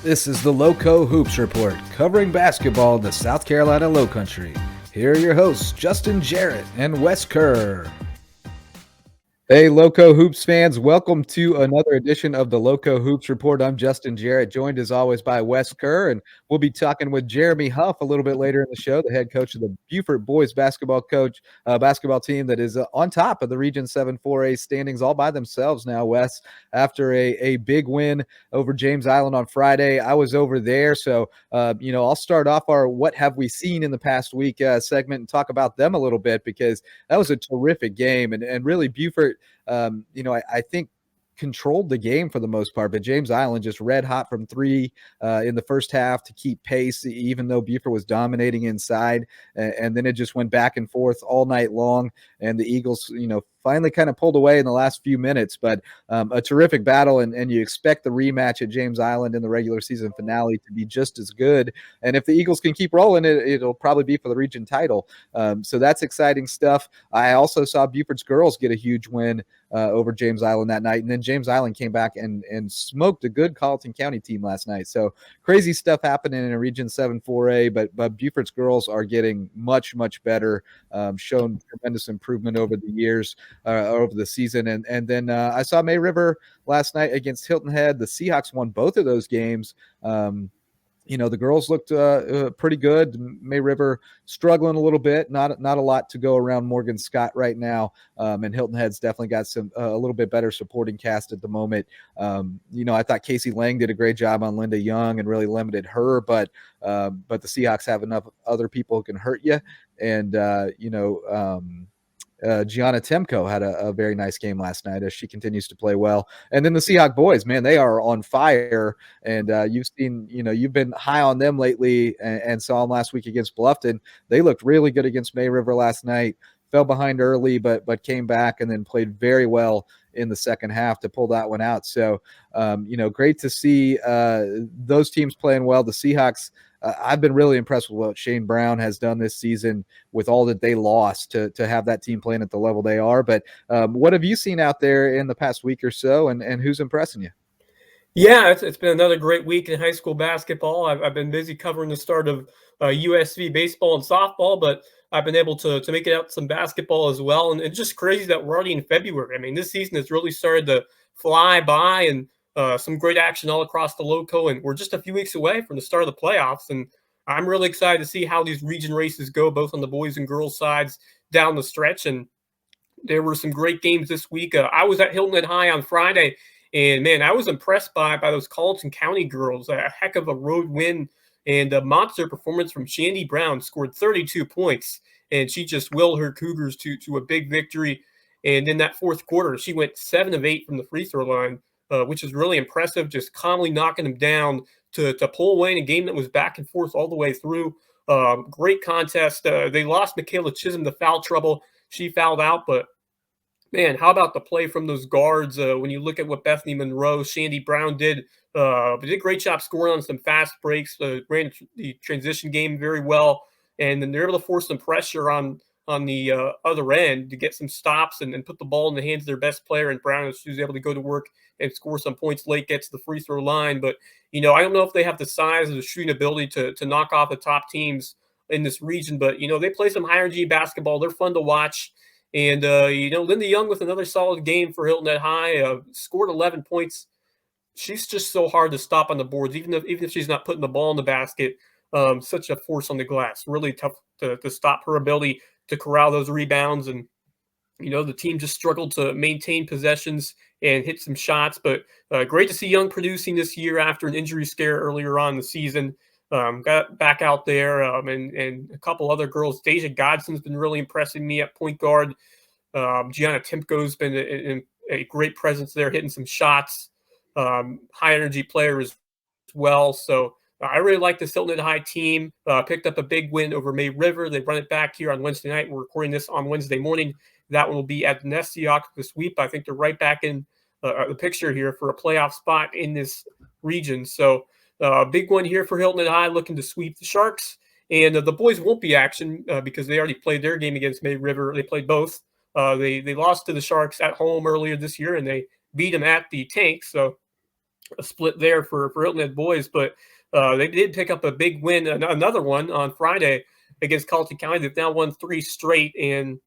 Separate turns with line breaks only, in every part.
This is the Lowco Hoops Report, covering basketball in the South Carolina Lowcountry. Here are your hosts, Justin Jarrett and Wes Kerr. Hey, Lowco Hoops fans, welcome to another edition of the Lowco Hoops Report. I'm Justin Jarrett, joined as always by Wes Kerr, and we'll be talking with Jeremy Huff a little bit later in the show, the head coach of the Beaufort boys basketball team that is on top of the Region 7 4A standings all by themselves now, Wes, after a big win over James Island on Friday. I was over there, so I'll start off our What Have We Seen in the Past Week segment and talk about them a little bit, because that was a terrific game, and really Beaufort, I think controlled the game for the most part, but James Island just red hot from three in the first half to keep pace, even though Beaufort was dominating inside. And then it just went back and forth all night long. And the Eagles, finally kind of pulled away in the last few minutes, but a terrific battle. And you expect the rematch at James Island in the regular season finale to be just as good. And if the Eagles can keep rolling, it'll probably be for the region title. So that's exciting stuff. I also saw Beaufort's girls get a huge win over James Island that night. And then James Island came back and smoked a good Colleton County team last night. So crazy stuff happening in a Region 7 4A, but Beaufort's girls are getting much, much better, shown tremendous improvement over the years, over the season. And then I saw May River last night against Hilton Head. The Seahawks won both of those games. The girls looked pretty good. May River struggling a little bit. Not a lot to go around Morgan Scott right now. And Hilton Head's definitely got a little bit better supporting cast at the moment. I thought Casey Lang did a great job on Linda Young and really limited her, but the Seahawks have enough other people who can hurt you. And Gianna Temko had a very nice game last night as she continues to play well. And then the Seahawk boys, man, they are on fire. And you've been high on them lately and saw them last week against Bluffton. They looked really good against May River last night. Fell behind early, but came back and then played very well in the second half to pull that one out. So, great to see those teams playing well. The Seahawks, I've been really impressed with what Shane Brown has done this season with all that they lost to have that team playing at the level they are. But what have you seen out there in the past week or so, and who's impressing you?
Yeah, it's been another great week in high school basketball. I've been busy covering the start of USV baseball and softball, but I've been able to make it out some basketball as well. And it's just crazy that we're already in February. I mean, this season has really started to fly by, and some great action all across the Lowco. And we're just a few weeks away from the start of the playoffs. And I'm really excited to see how these region races go, both on the boys and girls sides down the stretch. And there were some great games this week. I was at Hilton Head High on Friday, and man, I was impressed by those Colleton County girls. A heck of a road win and a monster performance from Shandy Brown. Scored 32 points, and she just willed her Cougars to a big victory. And in that fourth quarter, she went 7 of 8 from the free throw line, which is really impressive. Just calmly knocking them down to pull away in a game that was back and forth all the way through. Great contest. They lost Michaela Chisholm to foul trouble. She fouled out, but man, how about the play from those guards? When you look at what Bethany Monroe, Shandy Brown did a great job scoring on some fast breaks, ran the transition game very well, and then they're able to force some pressure on the other end to get some stops and put the ball in the hands of their best player. And Brown was able to go to work and score some points late, get to the free throw line. But, I don't know if they have the size or the shooting ability to knock off the top teams in this region. But, they play some high energy basketball. They're fun to watch. And, Linda Young with another solid game for Hilton Head High, scored 11 points. She's just so hard to stop on the boards, even if she's not putting the ball in the basket. Such a force on the glass. Really tough to stop her ability to corral those rebounds. And, the team just struggled to maintain possessions and hit some shots. But great to see Young producing this year after an injury scare earlier on in the season. Got back out there, and a couple other girls. Deja Godsen's been really impressing me at point guard. Gianna Timko's been a great presence there, hitting some shots. High energy player as well. So I really like the Hilton Head High team. Picked up a big win over May River. They run it back here on Wednesday night. We're recording this on Wednesday morning. That one will be at Nestiok this week. I think they're right back in the picture here for a playoff spot in this region. So big one here for Hilton Head High, looking to sweep the Sharks. And the boys won't be action because they already played their game against May River. They played both. They lost to the Sharks at home earlier this year, and they beat them at the Tank. So a split there for Hilton Head boys, but they did pick up a big win, another one on Friday against Carleton County. They've now won 3 straight, and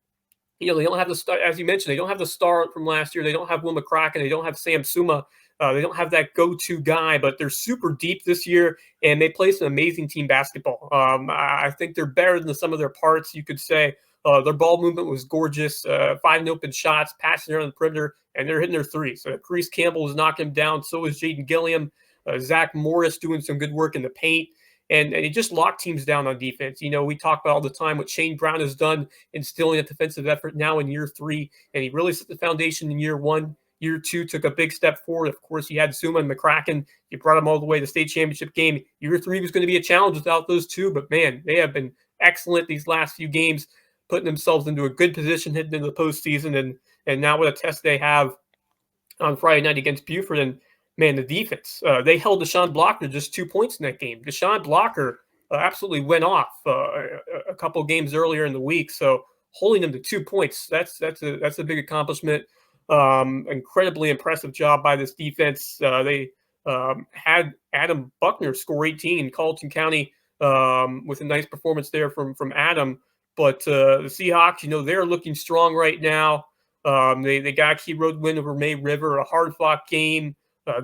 they don't have the star, as you mentioned, they don't have the star from last year. They don't have Will McCracken. They don't have Sam Suma. They don't have that go-to guy, but they're super deep this year, and they play some amazing team basketball. I think they're better than the sum of their parts, you could say. Their ball movement was gorgeous, 5 open shots, passing around the perimeter, and they're hitting their threes. So Carice Campbell was knocking them down. So was Jaden Gilliam. Zach Morris doing some good work in the paint. And he just locked teams down on defense. We talk about all the time what Shane Brown has done instilling a defensive effort now in year 3, and he really set the foundation in year 1. Year 2 took a big step forward. Of course, you had Suma and McCracken. You brought them all the way to the state championship game. Year 3 was going to be a challenge without those two, but man, they have been excellent these last few games, putting themselves into a good position heading into the postseason. And now what a test they have on Friday night against Buford. And man, the defense, they held Deshaun Blocker just 2 points in that game. Deshaun Blocker absolutely went off a couple games earlier in the week. So holding them to 2 points, that's a big accomplishment. Incredibly impressive job by this defense. They had Adam Buckner score 18 in Carleton County with a nice performance there from Adam. But the Seahawks, they're looking strong right now. They got a key road win over May River, a hard-fought game,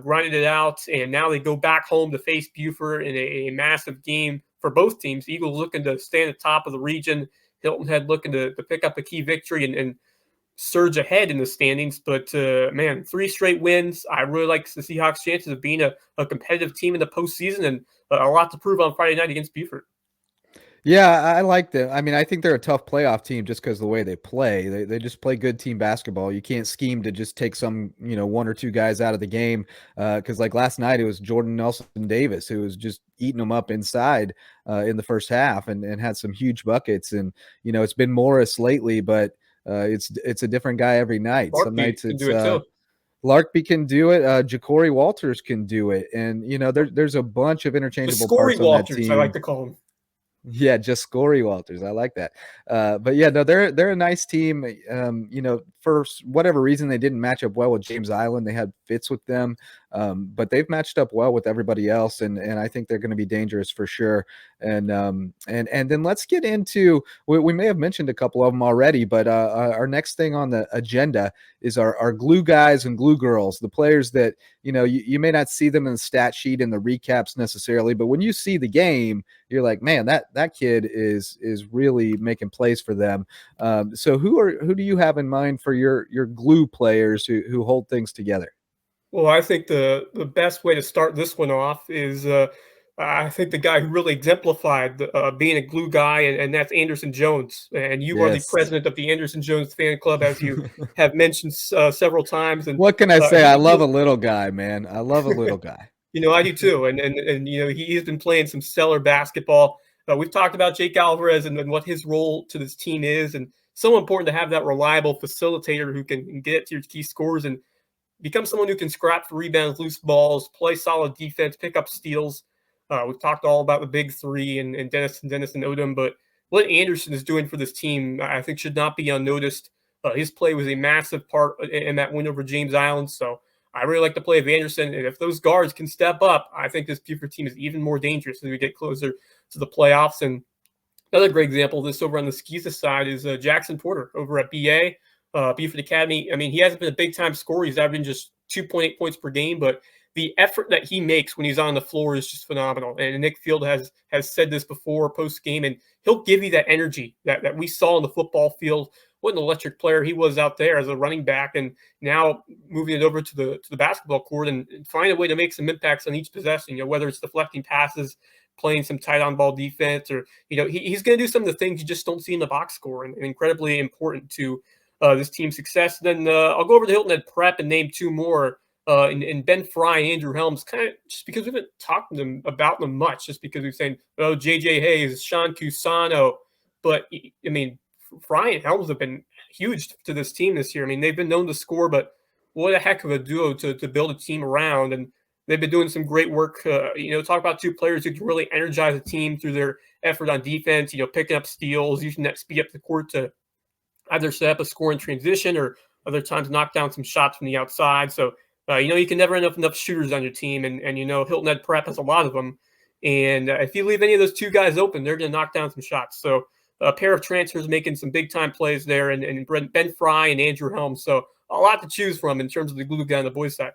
grinded it out, and now they go back home to face Buford in a massive game for both teams. Eagles looking to stay at the top of the region. Hilton Head looking to pick up a key victory and surge ahead in the standings. But, man, 3 straight wins. I really like the Seahawks' chances of being a competitive team in the postseason, and a lot to prove on Friday night against Buford.
Yeah, I like them. I mean, I think they're a tough playoff team just because of the way they play. They just play good team basketball. You can't scheme to just take some, 1 or 2 guys out of the game. Because like last night, it was Jordan Nelson Davis who was just eating them up inside in the first half and had some huge buckets. And, it's been Morris lately, but it's a different guy every night.
Larkby
some nights it's
Larkby
can do it. Ja'Cory Walters can do it. And, there's a bunch of interchangeable parts on
Walters,
that team.
I like to call him.
Yeah, just Scory Walters. I like that. But yeah, no, they're a nice team. For whatever reason, they didn't match up well with James Island. They had fits with them, but they've matched up well with everybody else, and I think they're going to be dangerous for sure. And then let's get into. We may have mentioned a couple of them already, but our next thing on the agenda is our glue guys and glue girls, the players that you may not see them in the stat sheet and the recaps necessarily, but when you see the game, you're like, man, that kid is really making plays for them. So who do you have in mind for your glue players who hold things together?
Well, I think the best way to start this one off is I think the guy who really exemplified being a glue guy, and that's Anderson Jones. And you are the president of the Anderson Jones fan club, as you have mentioned several times. And
what can I say? I love a little guy, man. I love a little guy.
I do too. And he's been playing some stellar basketball. We've talked about Jake Alvarez and what his role to this team is, and so important to have that reliable facilitator who can get to your key scores and become someone who can scrap for rebounds, loose balls, play solid defense, pick up steals. We've talked all about the big 3 and Dennis and Odom, but what Anderson is doing for this team, I think, should not be unnoticed. His play was a massive part in that win over James Island. So I really like the play of Anderson. And if those guards can step up, I think this Buford team is even more dangerous as we get closer to the playoffs. And another great example of this over on the Skeeza side is Jackson Porter over at BA, Buford Academy. I mean, he hasn't been a big-time scorer. He's averaging just 2.8 points per game, but the effort that he makes when he's on the floor is just phenomenal. And Nick Field has said this before post-game, and he'll give you that energy that we saw on the football field. What an electric player he was out there as a running back, and now moving it over to the basketball court and find a way to make some impacts on each possession, whether it's deflecting passes, playing some tight on ball defense, or, he's going to do some of the things you just don't see in the box score, and incredibly important to this team's success. Then I'll go over to Hilton Head Prep and name 2 more. And Ben Fry and Andrew Helms, kind of just because we haven't talked to them about them much, just because we've saying, oh, JJ Hayes, Sean Cusano. But, I mean, Fry and Helms have been huge to this team this year. I mean, they've been known to score, but what a heck of a duo to build a team around. And they've been doing some great work. Talk about 2 players who can really energize a team through their effort on defense, picking up steals, using that speed up the court to either set up a score in transition or other times knock down some shots from the outside. So You can never have enough shooters on your team, and Hilton Head Prep has a lot of them. And if you leave any of those two guys open, they're going to knock down some shots. So a pair of transfers making some big time plays there, and Ben Fry and Andrew Helms. So a lot to choose from in terms of the glue guy on the boys' side.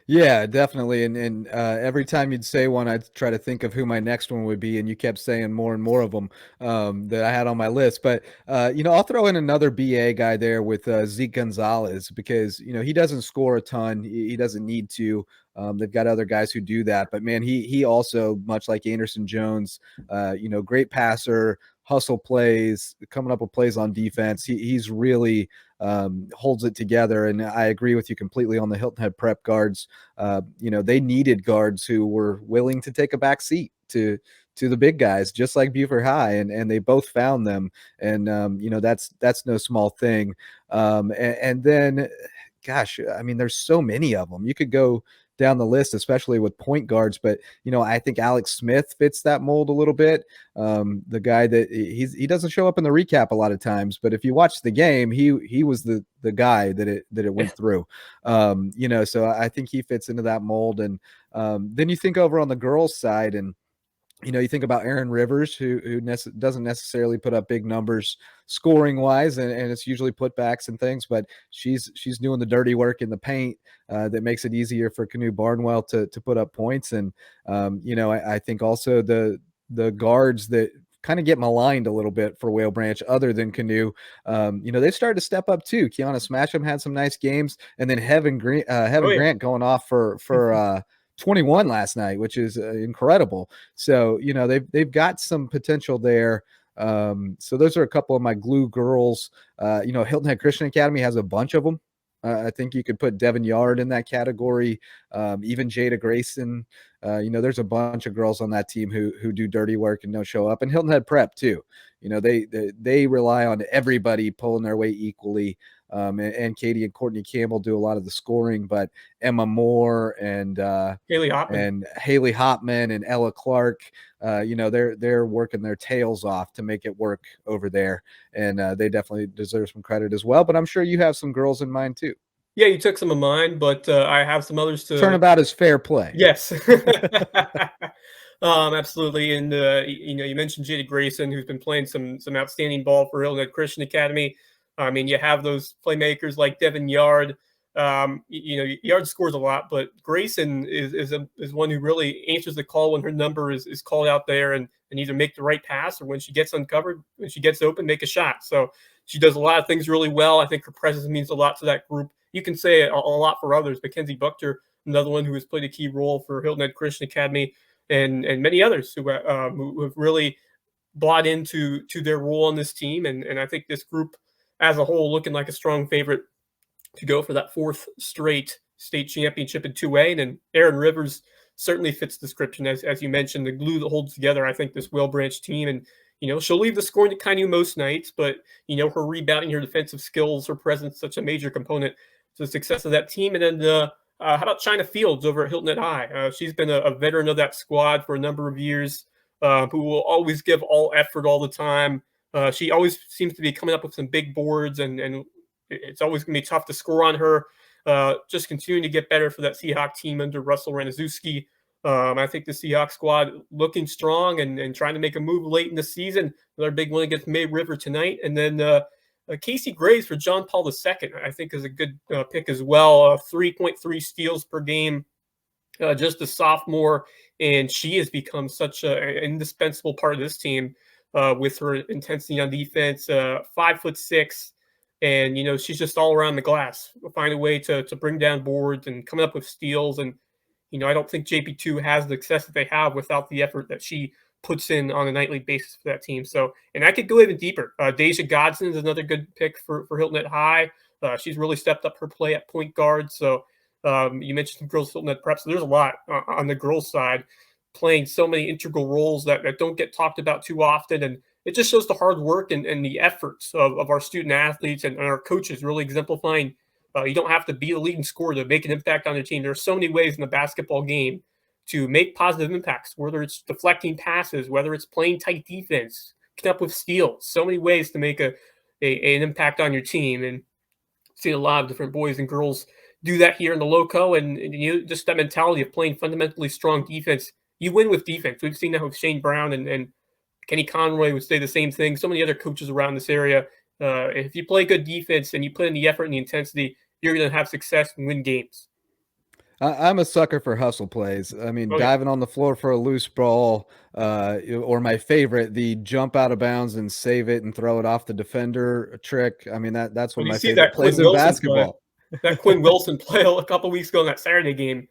Yeah, definitely. And every time you'd say one, I'd try to think of who my next one would be, and you kept saying more and more of them that I had on my list. But I'll throw in another BA guy there with Zeke Gonzalez because he doesn't score a ton. He doesn't need to. They've got other guys who do that, but man, he also, much like Anderson Jones, great passer, hustle plays, coming up with plays on defense. He's really holds it together. And I agree with you completely on the Hilton Head Prep guards. They needed guards who were willing to take a back seat to the big guys, just like Beaufort High, and they both found them. And that's no small thing. And then, gosh, I mean, there's so many of them. You could go down the list, especially with point guards. But I think Alex Smith fits that mold a little bit. The guy that he doesn't show up in the recap a lot of times, but if you watch the game, he was the guy that it went through. So I think he fits into that mold. And then you think over on the girls' side, and you think about Erin Rivers, who doesn't necessarily put up big numbers scoring wise, and it's usually putbacks and things, but she's doing the dirty work in the paint that makes it easier for Canoe Barnwell to put up points. And I think also the guards that kind of get maligned a little bit for Whale Branch, other than Canoe, they've started to step up too. Kiana Smasham had some nice games, and then Heaven Grant going off for 21 last night, which is incredible. So they've got some potential there. So those are a couple of my glue girls. Hilton Head Christian Academy has a bunch of them. I think you could put Devin Yard in that category. Even Jada Grayson. There's a bunch of girls on that team who do dirty work and don't show up. And Hilton Head Prep too. They rely on everybody pulling their weight equally. And Katie and Courtney Campbell do a lot of the scoring, but Emma Moore and
Haley Hopman
and Ella Clark, they're working their tails off to make it work over there, and they definitely deserve some credit as well. But I'm sure you have some girls in mind too.
Yeah, you took some of mine, but I have some others to
Turnabout is fair play.
Yes. Absolutely. And you mentioned Jada Grayson, who's been playing some outstanding ball for Hilton Head Christian Academy. I mean, you have those playmakers like Devin Yard. Yard scores a lot, but Grayson is one who really answers the call when her number is called out there, and either make the right pass, or when she gets uncovered, when she gets open, make a shot. So she does a lot of things really well. I think her presence means a lot to that group. You can say a lot for others. Mackenzie Buchter, another one who has played a key role for Hilton Head Christian Academy, and many others who have really bought into their role on this team. And I think this group as a whole looking like a strong favorite to go for that fourth straight state championship in 2A. And then Erin Rivers certainly fits the description, as you mentioned, the glue that holds together, I think, this Whale Branch team. And, she'll leave the scoring to Kainu most nights, but, her rebounding, her defensive skills, her presence, such a major component to the success of that team. And then how about China Fields over at Hilton Head High? She's been a veteran of that squad for a number of years, who will always give all effort all the time. She always seems to be coming up with some big boards, and it's always going to be tough to score on her. Just continuing to get better for that Seahawk team under Russell Ranazuski. I think the Seahawk squad looking strong and trying to make a move late in the season. Another big one against May River tonight. And then Casey Graves for John Paul II, I think, is a good pick as well. 3.3 steals per game, just a sophomore. And she has become such an indispensable part of this team with her intensity on defense. 5'6", and she's just all around the glass. Find a way to bring down boards and coming up with steals. And I don't think JP2 has the success that they have without the effort that she puts in on a nightly basis for that team. So, and I could go even deeper. Deja Godsen is another good pick for Hilton Head High. She's really stepped up her play at point guard. So you mentioned some girls Hilton Head Prep. So there's a lot on the girls' side, playing so many integral roles that don't get talked about too often. And it just shows the hard work and the efforts of our student athletes and our coaches, really exemplifying you don't have to be the leading scorer to make an impact on your team. There are so many ways in the basketball game to make positive impacts, whether it's deflecting passes, whether it's playing tight defense, coming up with steals. So many ways to make an impact on your team. And seeing a lot of different boys and girls do that here in the Lowco, and you just that mentality of playing fundamentally strong defense. You win with defense. We've seen that with Shane Brown and Kenny Conroy would say the same thing. So many other coaches around this area. If you play good defense and you put in the effort and the intensity, you're going to have success and win games.
I'm a sucker for hustle plays. I mean,
Okay.
diving on the floor for a loose ball, or my favorite, the jump out of bounds and save it and throw it off the defender trick. I mean, that's one
When
of
you
my
see
favorite
that
plays
Quinn
in
Wilson play,
basketball.
a couple weeks ago in that Saturday game,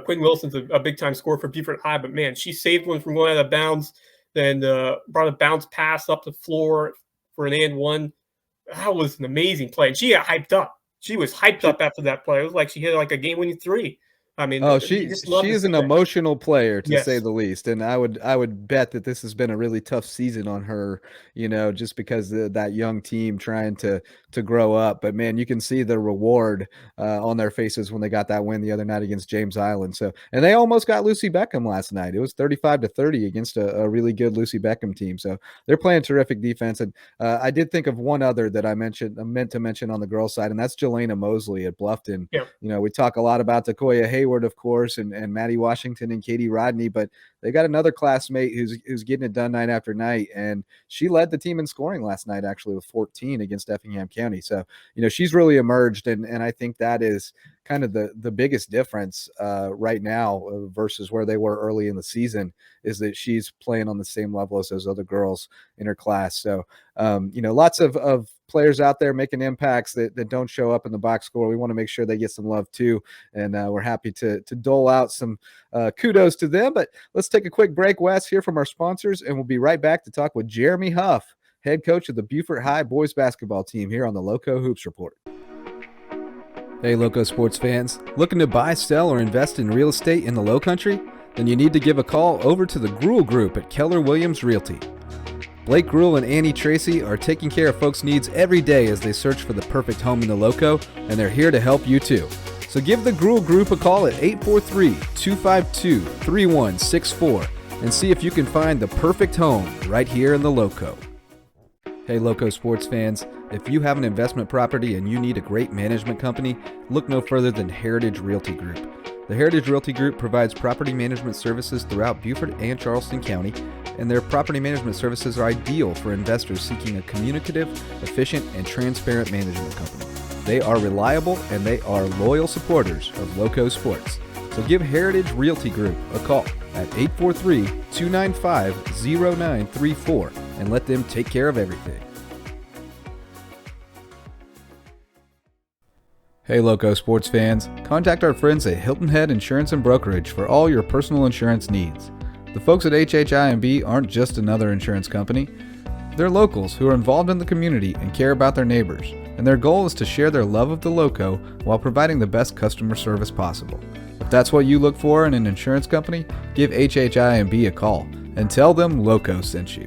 Quinn Wilson's a big time scorer for Beaufort High, but man, she saved one from going out of bounds, then brought a bounce pass up the floor for an and one. That was an amazing play. And she got hyped up. She was hyped up after that play. It was like she hit like a game winning three. I mean,
Oh,
you
she
just love
she
to
is
see
an
that.
emotional player to say
Yes.
the least, and I would bet that this has been a really tough season on her, just because that young team trying to grow up. But man, you can see the reward on their faces when they got that win the other night against James Island. So, and they almost got Lucy Beckham last night. It was 35-30 against a really good Lucy Beckham team. So they're playing terrific defense. And I did think of one other that I meant to mention on the girls' side, and that's Jelena Mosely at Bluffton.
Yeah.
We talk a lot about Takoya Hayward, of course, and Maddie Washington and Katie Rodney, but they got another classmate who's getting it done night after night, and she led the team in scoring last night, actually, with 14 against Effingham County. So, she's really emerged, and I think that is kind of the biggest difference right now versus where they were early in the season, is that she's playing on the same level as those other girls in her class. So, lots of players out there making impacts that don't show up in the box score. We want to make sure they get some love too, and we're happy to dole out some kudos to them. But let's take a quick break, Wes, here from our sponsors, and we'll be right back to talk with Jeremy Huff, head coach of the Beaufort High boys basketball team, here on the Lowco Hoops Report. Hey, Lowco sports fans, looking to buy, sell, or invest in real estate in the Low Country? Then you need to give a call over to the Gruel Group at Keller Williams Realty. Blake Gruel and Annie Tracy are taking care of folks' needs every day as they search for the perfect home in the Lowco, and they're here to help you too. So give the Gruel Group a call at 843-252-3164 and see if you can find the perfect home right here in the Lowco. Hey, Lowco sports fans, if you have an investment property and you need a great management company, look no further than Heritage Realty Group. The Heritage Realty Group provides property management services throughout Beaufort and Charleston County, and their property management services are ideal for investors seeking a communicative, efficient, and transparent management company. They are reliable and they are loyal supporters of Lowco sports. So give Heritage Realty Group a call at 843-295-0934 and let them take care of everything. Hey, Lowco sports fans, contact our friends at Hilton Head Insurance and Brokerage for all your personal insurance needs. The folks at HHIMB aren't just another insurance company. They're locals who are involved in the community and care about their neighbors, and their goal is to share their love of the Lowco while providing the best customer service possible. If that's what you look for in an insurance company, give HHIMB a call and tell them Lowco sent you.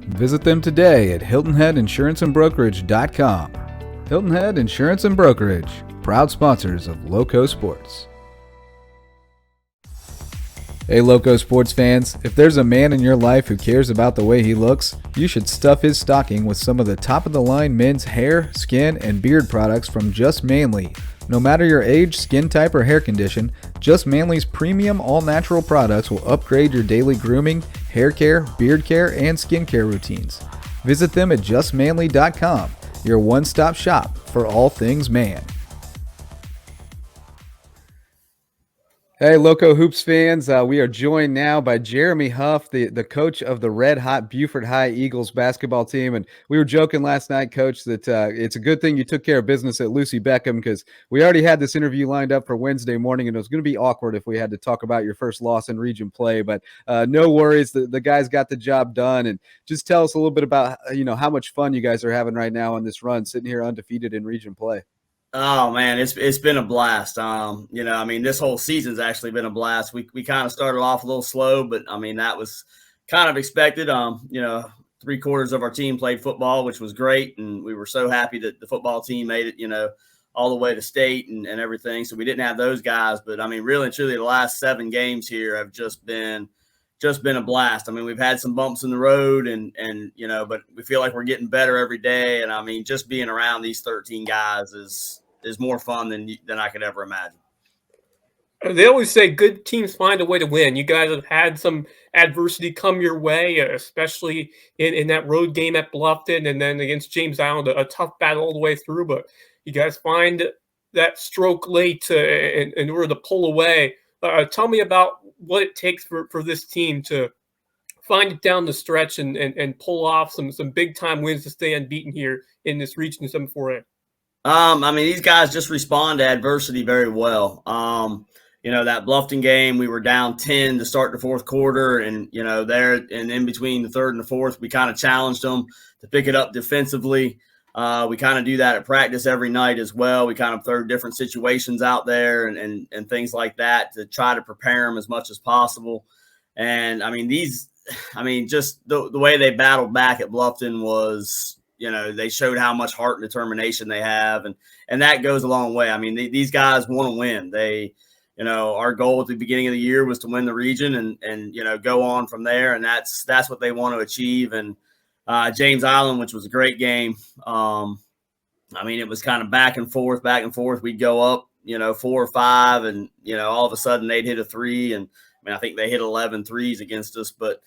Visit them today at HiltonHeadInsuranceandBrokerage.com. Hilton Head Insurance and Brokerage, proud sponsors of Lowco Sports. Hey, Lowco sports fans, if there's a man in your life who cares about the way he looks, you should stuff his stocking with some of the top-of-the-line men's hair, skin, and beard products from Just Manly. No matter your age, skin type, or hair condition, Just Manly's premium all-natural products will upgrade your daily grooming, hair care, beard care, and skincare routines. Visit them at justmanly.com, your one-stop shop for all things man. Hey, Lowco Hoops fans, we are joined now by Jeremy Huff, the coach of the red-hot Beaufort High Eagles basketball team. And we were joking last night, Coach, that it's a good thing you took care of business at Lucy Beckham, because we already had this interview lined up for Wednesday morning, and it was going to be awkward if we had to talk about your first loss in region play. But no worries, the guys got the job done. And just tell us a little bit about how much fun you guys are having right now on this run, sitting here undefeated in region play.
Oh man, it's been a blast. This whole season's actually been a blast. We kind of started off a little slow, but that was kind of expected. 3/4 of our team played football, which was great, and we were so happy that the football team made it, all the way to state and everything. So we didn't have those guys, but really and truly, the last 7 games here have just been a blast. We've had some bumps in the road but we feel like we're getting better every day. And just being around these 13 guys is is more fun than I could ever imagine.
They always say good teams find a way to win. You guys have had some adversity come your way, especially in that road game at Bluffton and then against James Island, a tough battle all the way through. But you guys find that stroke late in order to pull away. Tell me about what it takes for this team to find it down the stretch and pull off some big-time wins to stay unbeaten here in this Region 7-4A.
I mean, these guys just respond to adversity very well. That Bluffton game, we were down 10 to start the fourth quarter, and there and in between the third and the fourth, we kind of challenged them to pick it up defensively. We kind of do that at practice every night as well. We kind of throw different situations out there and things like that to try to prepare them as much as possible. And I mean, just the way they battled back at Bluffton was, they showed how much heart and determination they have, and that goes a long way. I mean, these guys want to win. Our goal at the beginning of the year was to win the region and go on from there. And that's what they want to achieve. And James Island, which was a great game. It was kind of back and forth. We'd go up, 4 or 5 and, all of a sudden they'd hit a 3. And I think they hit 11 threes against us. But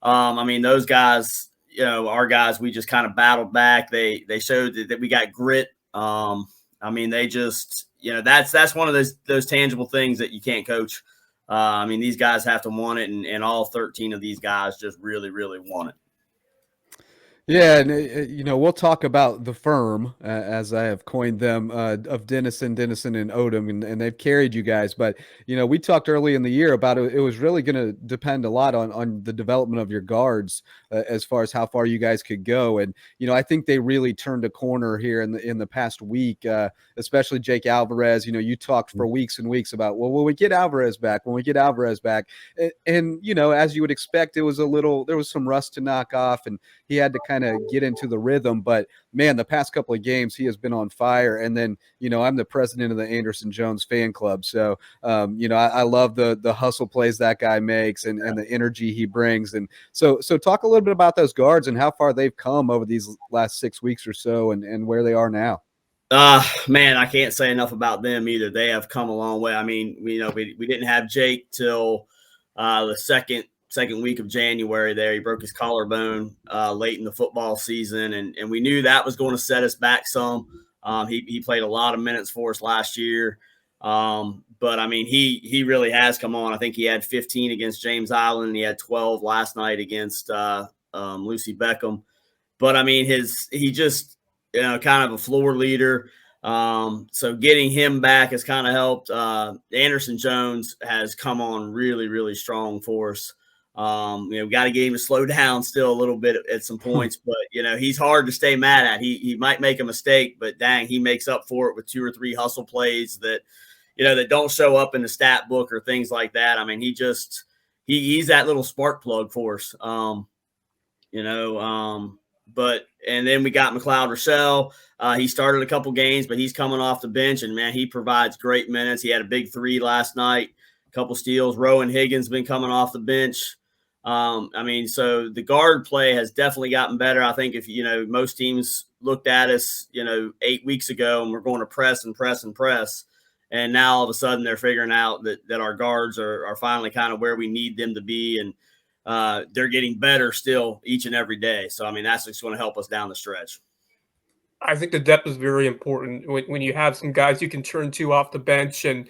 those guys, our guys, we just kind of battled back. They showed that we got grit. They just, that's one of those tangible things that you can't coach. These guys have to want it, and all 13 of these guys just really, really want it.
Yeah, and we'll talk about the firm, as I have coined them, of Dennison, and Odom, and they've carried you guys. But we talked early in the year about it was really going to depend a lot on the development of your guards as far as how far you guys could go. And I think they really turned a corner here in the past week, especially Jake Alvarez. You talked for weeks and weeks about, well, when we get Alvarez back, and as you would expect, there was some rust to knock off, and he had to kind of get into the rhythm. But man, the past couple of games he has been on fire. And then I'm the president of the Anderson Jones fan club, so I love the hustle plays that guy makes and the energy he brings. And so talk a little bit about those guards and how far they've come over these last 6 weeks or so, and where they are now.
Man, I can't say enough about them either. They have come a long way. I mean, we didn't have Jake till the second week of January there. He broke his collarbone late in the football season, and we knew that was going to set us back some. He played a lot of minutes for us last year. But he really has come on. I think he had 15 against James Island, and he had 12 last night against Lucy Beckham. But he just kind of a floor leader. So getting him back has kind of helped. Anderson Jones has come on really, really strong for us. We got to get him to slow down still a little bit at some points, but he's hard to stay mad at. He might make a mistake, but dang, he makes up for it with 2 or 3 hustle plays that that don't show up in the stat book or things like that. He's that little spark plug for us. And then we got Mcleod Rachelle. He started a couple games, but he's coming off the bench, and man, he provides great minutes. He had a big 3 last night, a couple steals. Rowan Higgins been coming off the bench. So the guard play has definitely gotten better. I think if, most teams looked at us, 8 weeks ago and we're going to press and press and press. And now all of a sudden they're figuring out that our guards are finally kind of where we need them to be. And they're getting better still each and every day. So, that's just going to help us down the stretch.
I think the depth is very important when you have some guys you can turn to off the bench. And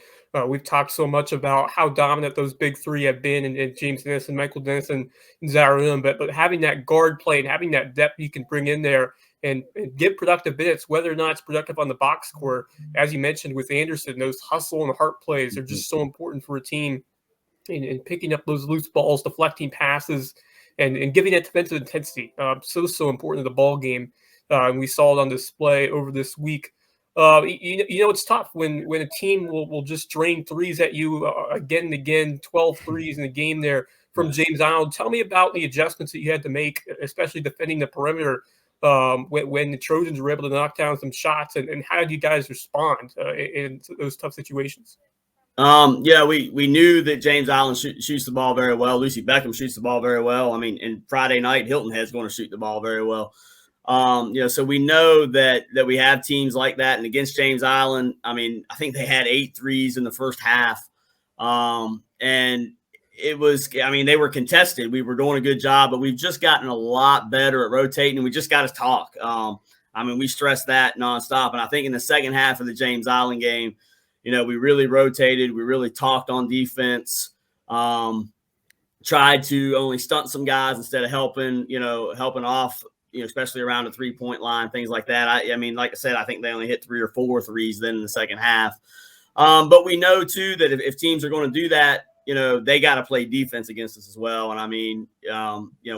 we've talked so much about how dominant those big 3 have been in James Dennis and Michael Dennis and Zararum. But having that guard play and having that depth you can bring in there and give productive minutes, whether or not it's productive on the box score, as you mentioned with Anderson, those hustle and heart plays are just so important for a team in picking up those loose balls, deflecting passes, and giving that defensive intensity. So important to the ball game. And we saw it on display over this week. It's tough when a team will just drain threes at you again and again, 12 threes in a game there from James Island. Tell me about the adjustments that you had to make, especially defending the perimeter when the Trojans were able to knock down some shots, and how did you guys respond in those tough situations?
We knew that James Island shoots the ball very well. Lucy Beckham shoots the ball very well. And Friday night, Hilton Head's going to shoot the ball very well. So we know that we have teams like that. And against James Island, I mean, I think they had 8 threes in the first half. And it was, I mean, they were contested. We were doing a good job, but we've just gotten a lot better at rotating, and we just got to talk. I mean, we stressed that nonstop. And I think in the second half of the James Island game, we really rotated. We really talked on defense. Tried to only stunt some guys instead of helping off, especially around the 3-point line, things like that. I mean, like I said, I think they only hit 3 or 4 threes then in the second half. But we know too that if teams are going to do that, they got to play defense against us as well. And I mean,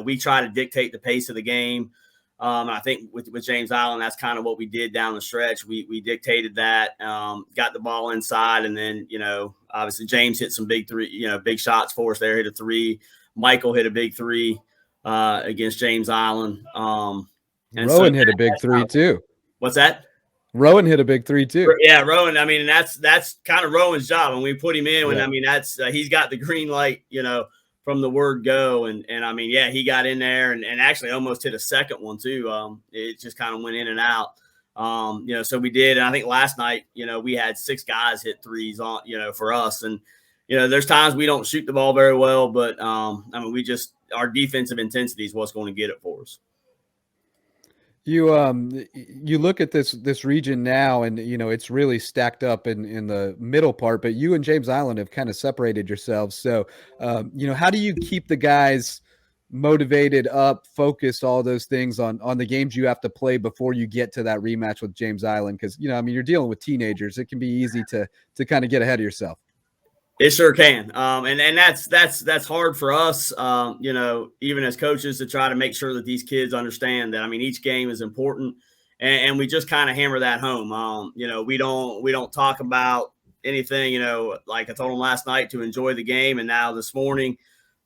we try to dictate the pace of the game. And I think with James Island, that's kind of what we did down the stretch. We dictated that, got the ball inside, and then, obviously James hit some big big shots for us there, hit a 3. Michael hit a big 3 against James Island.
And Rowan hit a big 3 too.
What's that?
Rowan hit a big 3 too.
Yeah, Rowan. I mean, that's kind of Rowan's job. And we put him in. I mean, that's he's got the green light, from the word go. And I mean, yeah, he got in there and actually almost hit a second one too. It just kind of went in and out. So we did. And I think last night, we had 6 guys hit threes on, for us. And, there's times we don't shoot the ball very well, but I mean, our defensive intensity is what's going to get it for us.
You look at this region now, and it's really stacked up in the middle part, but you and James Island have kind of separated yourselves. So how do you keep the guys motivated, up, focused, all those things on the games you have to play before you get to that rematch with James Island? Because I mean, you're dealing with teenagers. It can be easy to kind of get ahead of yourself.
It sure can. And that's hard for us, even as coaches, to try to make sure that these kids understand that, I mean, each game is important, and we just kind of hammer that home. We don't talk about anything, like I told them last night to enjoy the game. And now this morning,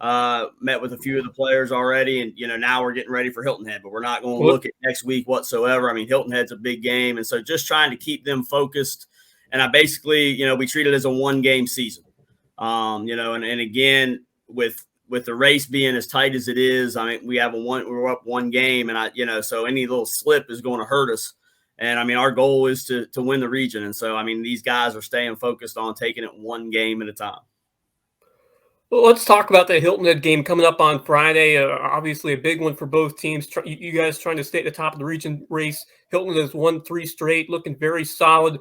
met with a few of the players already. And, now we're getting ready for Hilton Head, but we're not going to look at next week whatsoever. I mean, Hilton Head's a big game. And so just trying to keep them focused. And I basically, we treat it as a 1-game season. And again, with the race being as tight as it is, I mean, we're up 1 game, and so any little slip is going to hurt us. And I mean, our goal is to win the region. And so, I mean, these guys are staying focused on taking it 1 game at a time.
Well, let's talk about the Hilton Head game coming up on Friday. Obviously a big one for both teams. You guys trying to stay at the top of the region race. Hilton has won 3 straight, looking very solid.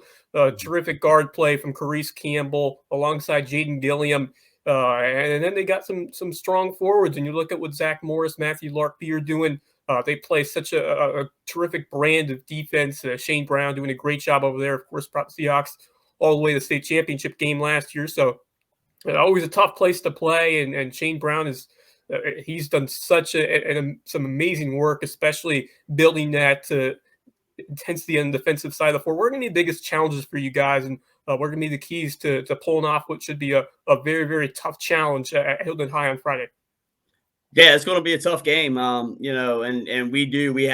Terrific guard play from Carice Campbell alongside Jaden Gilliam. And then they got some strong forwards. And you look at what Zach Morris, Matthew Larkby are doing. They play such a terrific brand of defense. Shane Brown doing a great job over there. Of course, brought the Seahawks all the way to the state championship game last year. So always a tough place to play. And Shane Brown is he's done such some amazing work, especially building that intensity on the defensive side of the floor. What are going to be the biggest challenges for you guys, and what are going to be the keys to pulling off what should be a very, very tough challenge at Hilton High on Friday?
Yeah, it's going to be a tough game, and we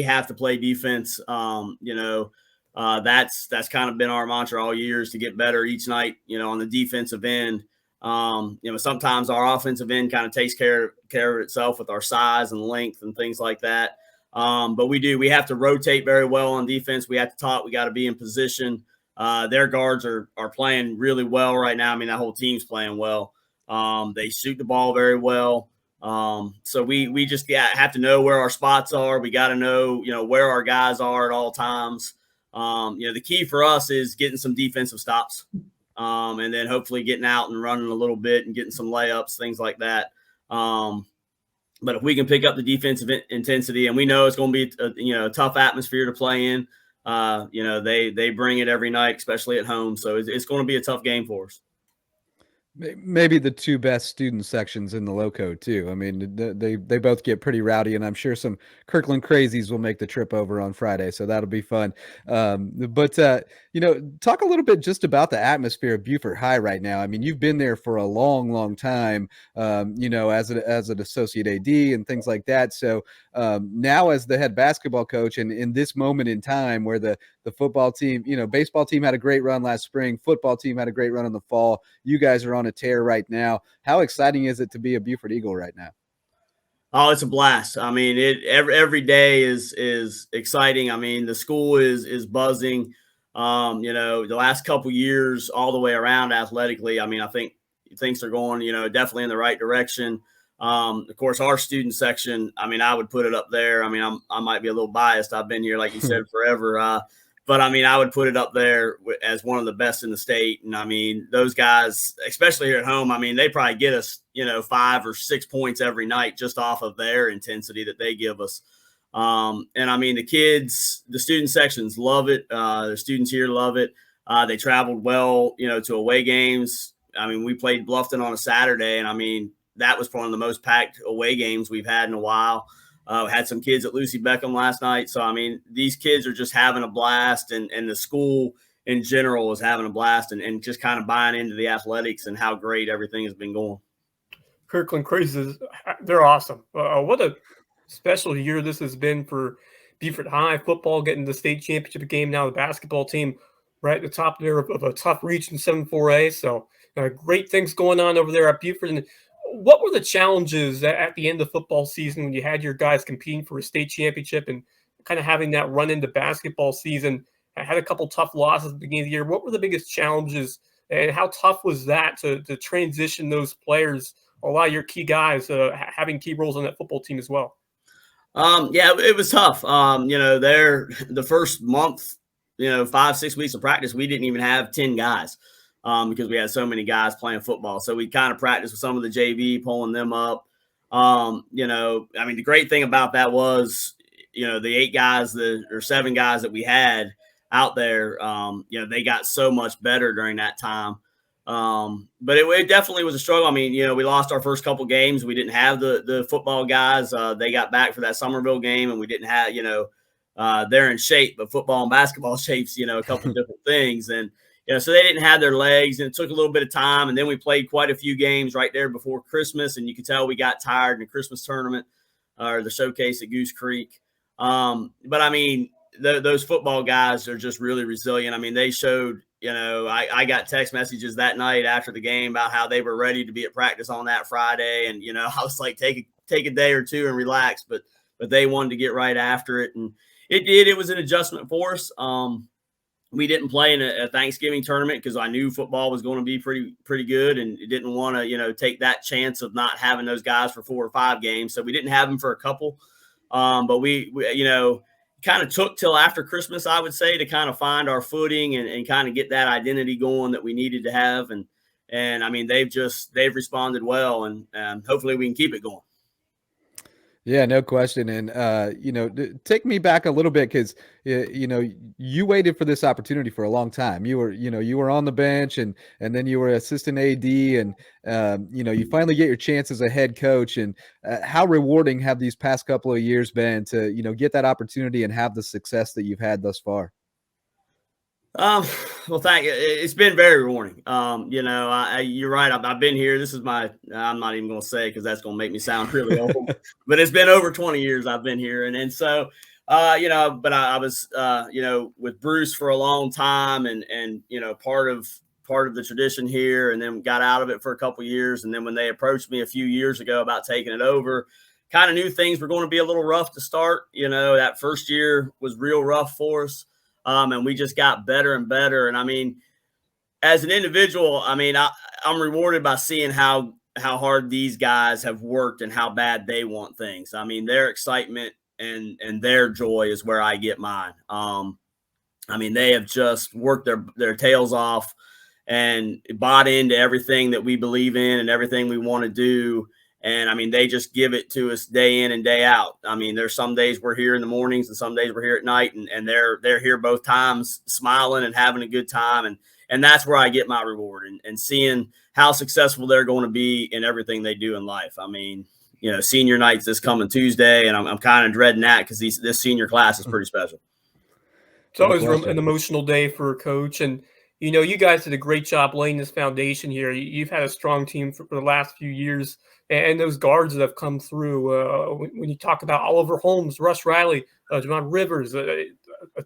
have to play defense. That's kind of been our mantra all year, is to get better each night, on the defensive end. Sometimes our offensive end kind of takes care of itself with our size and length and things like that. But we have to rotate very well on defense. We have to talk. We got to be in position. Their guards are playing really well right now. I mean, that whole team's playing well. They shoot the ball very well. So we just have to know where our spots are. We got to know, where our guys are at all times. The key for us is getting some defensive stops. And then hopefully getting out and running a little bit and getting some layups, things like that. But if we can pick up the defensive intensity, and we know it's going to be a tough atmosphere to play in, they bring it every night, especially at home. So it's going to be a tough game for us.
Maybe the 2 best student sections in the Lowco too. I mean, they both get pretty rowdy, and I'm sure some Kirkland crazies will make the trip over on Friday, so that'll be fun. But talk a little bit just about the atmosphere of Beaufort High right now. I mean, you've been there for a long, long time, as an associate AD and things like that. So now as the head basketball coach, and in this moment in time where the football team, baseball team had a great run last spring, football team had a great run in the fall. You guys are on a tear right now. How exciting is it to be a Beaufort Eagle right now?
Oh, it's a blast. I mean, every day is exciting. I mean, the school is buzzing. The last couple years, all the way around athletically. I mean, I think things are going, definitely in the right direction. Of course, our student section. I mean, I would put it up there. I mean, I might be a little biased. I've been here, like you said, forever. But I mean, I would put it up there as one of the best in the state. And I mean, those guys, especially here at home, I mean, they probably get us, 5 or 6 points every night just off of their intensity that they give us. And I mean, the student sections love it. The students here love it. They traveled well, to away games. I mean, we played Bluffton on a Saturday, and I mean, that was one of the most packed away games we've had in a while. Had some kids at Lucy Beckham last night. So, I mean, these kids are just having a blast, and the school in general is having a blast and just kind of buying into the athletics and how great everything has been going.
Kirkland Crazies, they're awesome. What a special year this has been for Beaufort High football, getting the state championship game. Now the basketball team right at the top there of a tough region, 7-4A. So great things going on over there at Beaufort. And what were the challenges at the end of football season when you had your guys competing for a state championship and kind of having that run into basketball season? I had a couple tough losses at the beginning of the year. What were the biggest challenges, and how tough was that to transition those players, a lot of your key guys having key roles on that football team as well?
Yeah, it was tough. The first month, 5-6 weeks of practice, we didn't even have 10 guys. Because we had so many guys playing football. So we kind of practiced with some of the JV, pulling them up. I mean, the great thing about that was, the 8 guys or 7 guys that we had out there, they got so much better during that time. But it definitely was a struggle. I mean, we lost our first couple games. We didn't have the football guys. They got back for that Somerville game, and we didn't have, they're in shape, but football and basketball shapes, a couple different things. And, so they didn't have their legs, and it took a little bit of time. And then we played quite a few games right there before Christmas, and you could tell we got tired in the Christmas tournament or the showcase at Goose Creek. But I mean, those football guys are just really resilient. I mean, they showed, I got text messages that night after the game about how they were ready to be at practice on that Friday. And, I was like, take a day or two and relax, but they wanted to get right after it. And it was an adjustment for us. We didn't play in a Thanksgiving tournament because I knew football was going to be pretty good, and didn't want to, take that chance of not having those guys for 4 or 5 games. So we didn't have them for a couple. But we kind of took till after Christmas, I would say, to kind of find our footing and kind of get that identity going that we needed to have. And I mean, they've responded well, and hopefully we can keep it going.
Yeah, no question. And, take me back a little bit because, you waited for this opportunity for a long time. You were on the bench and then you were assistant AD and, you finally get your chance as a head coach. And how rewarding have these past couple of years been to, get that opportunity and have the success that you've had thus far?
Well, thank you. It's been very rewarding. You're right. I've been here. This is I'm not even going to say, cause that's going to make me sound really old, but it's been over 20 years I've been here. And so, but I was, with Bruce for a long time and, part of the tradition here, and then got out of it for a couple of years. And then when they approached me a few years ago about taking it over, kind of knew things were going to be a little rough to start. That first year was real rough for us. And we just got better and better. And I mean, as an individual, I mean, I'm rewarded by seeing how hard these guys have worked and how bad they want things. I mean, their excitement and their joy is where I get mine. I mean, they have just worked their tails off and bought into everything that we believe in and everything we want to do. And I mean, they just give it to us day in and day out. I mean, there's some days we're here in the mornings and some days we're here at night, and they're here both times, smiling and having a good time. And that's where I get my reward, and seeing how successful they're going to be in everything they do in life. I mean, senior night's this coming Tuesday, and I'm kind of dreading that because this senior class is pretty special.
It's always an emotional day for a coach. And, you guys did a great job laying this foundation here. You've had a strong team for the last few years. And those guards that have come through, when you talk about Oliver Holmes, Russ Riley, Javon Rivers, a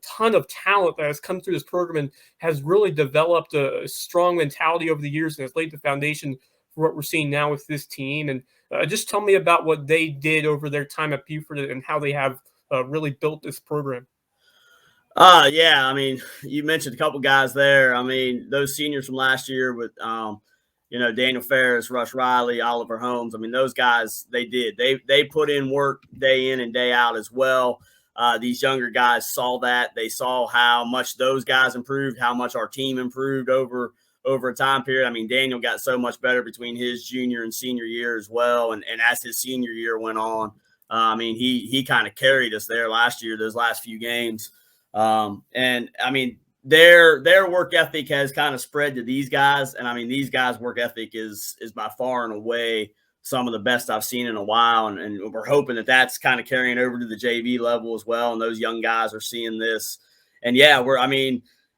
ton of talent that has come through this program and has really developed a strong mentality over the years and has laid the foundation for what we're seeing now with this team. And Just tell me about what they did over their time at Buford and how they have really built this program.
Yeah, I mean, you mentioned a couple guys there. I mean, those seniors from last year with, Daniel Ferris, Rush Riley, Oliver Holmes. I mean, those guys, they put in work day in and day out as well. These younger guys saw that. They saw how much those guys improved, how much our team improved over a time period. I mean, Daniel got so much better between his junior and senior year as well. And as his senior year went on, I mean, he kind of carried us there last year, those last few games. And I mean, their work ethic has kind of spread to these guys. And I mean, these guys' work ethic is by far and away some of the best I've seen in a while. And we're hoping that that's kind of carrying over to the JV level as well. And those young guys are seeing this. And yeah,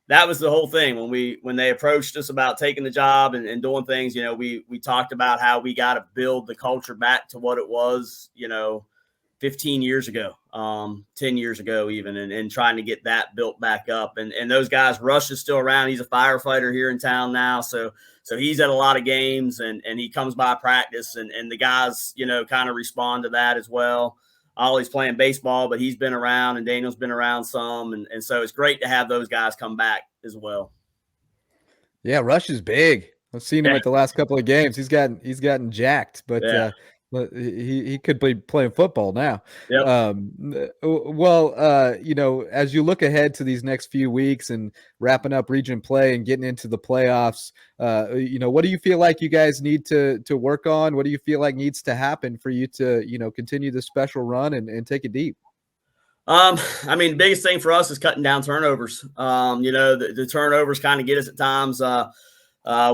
that was the whole thing when they approached us about taking the job and doing things. We talked about how we got to build the culture back to what it was, 15 years ago, 10 years ago even, and trying to get that built back up. And those guys, Rush is still around. He's a firefighter here in town now. So he's at a lot of games and he comes by practice and the guys, kind of respond to that as well. Ollie's playing baseball, but he's been around and Daniel's been around some. And so it's great to have those guys come back as well.
Yeah. Rush is big. I've seen him at the last couple of games. He's gotten jacked, but he could be playing football now.
Yep.
As you look ahead to these next few weeks and wrapping up region play and getting into the playoffs, what do you feel like you guys need to work on? What do you feel like needs to happen for you to, continue the special run and take it deep?
The biggest thing for us is cutting down turnovers. The turnovers kind of get us at times.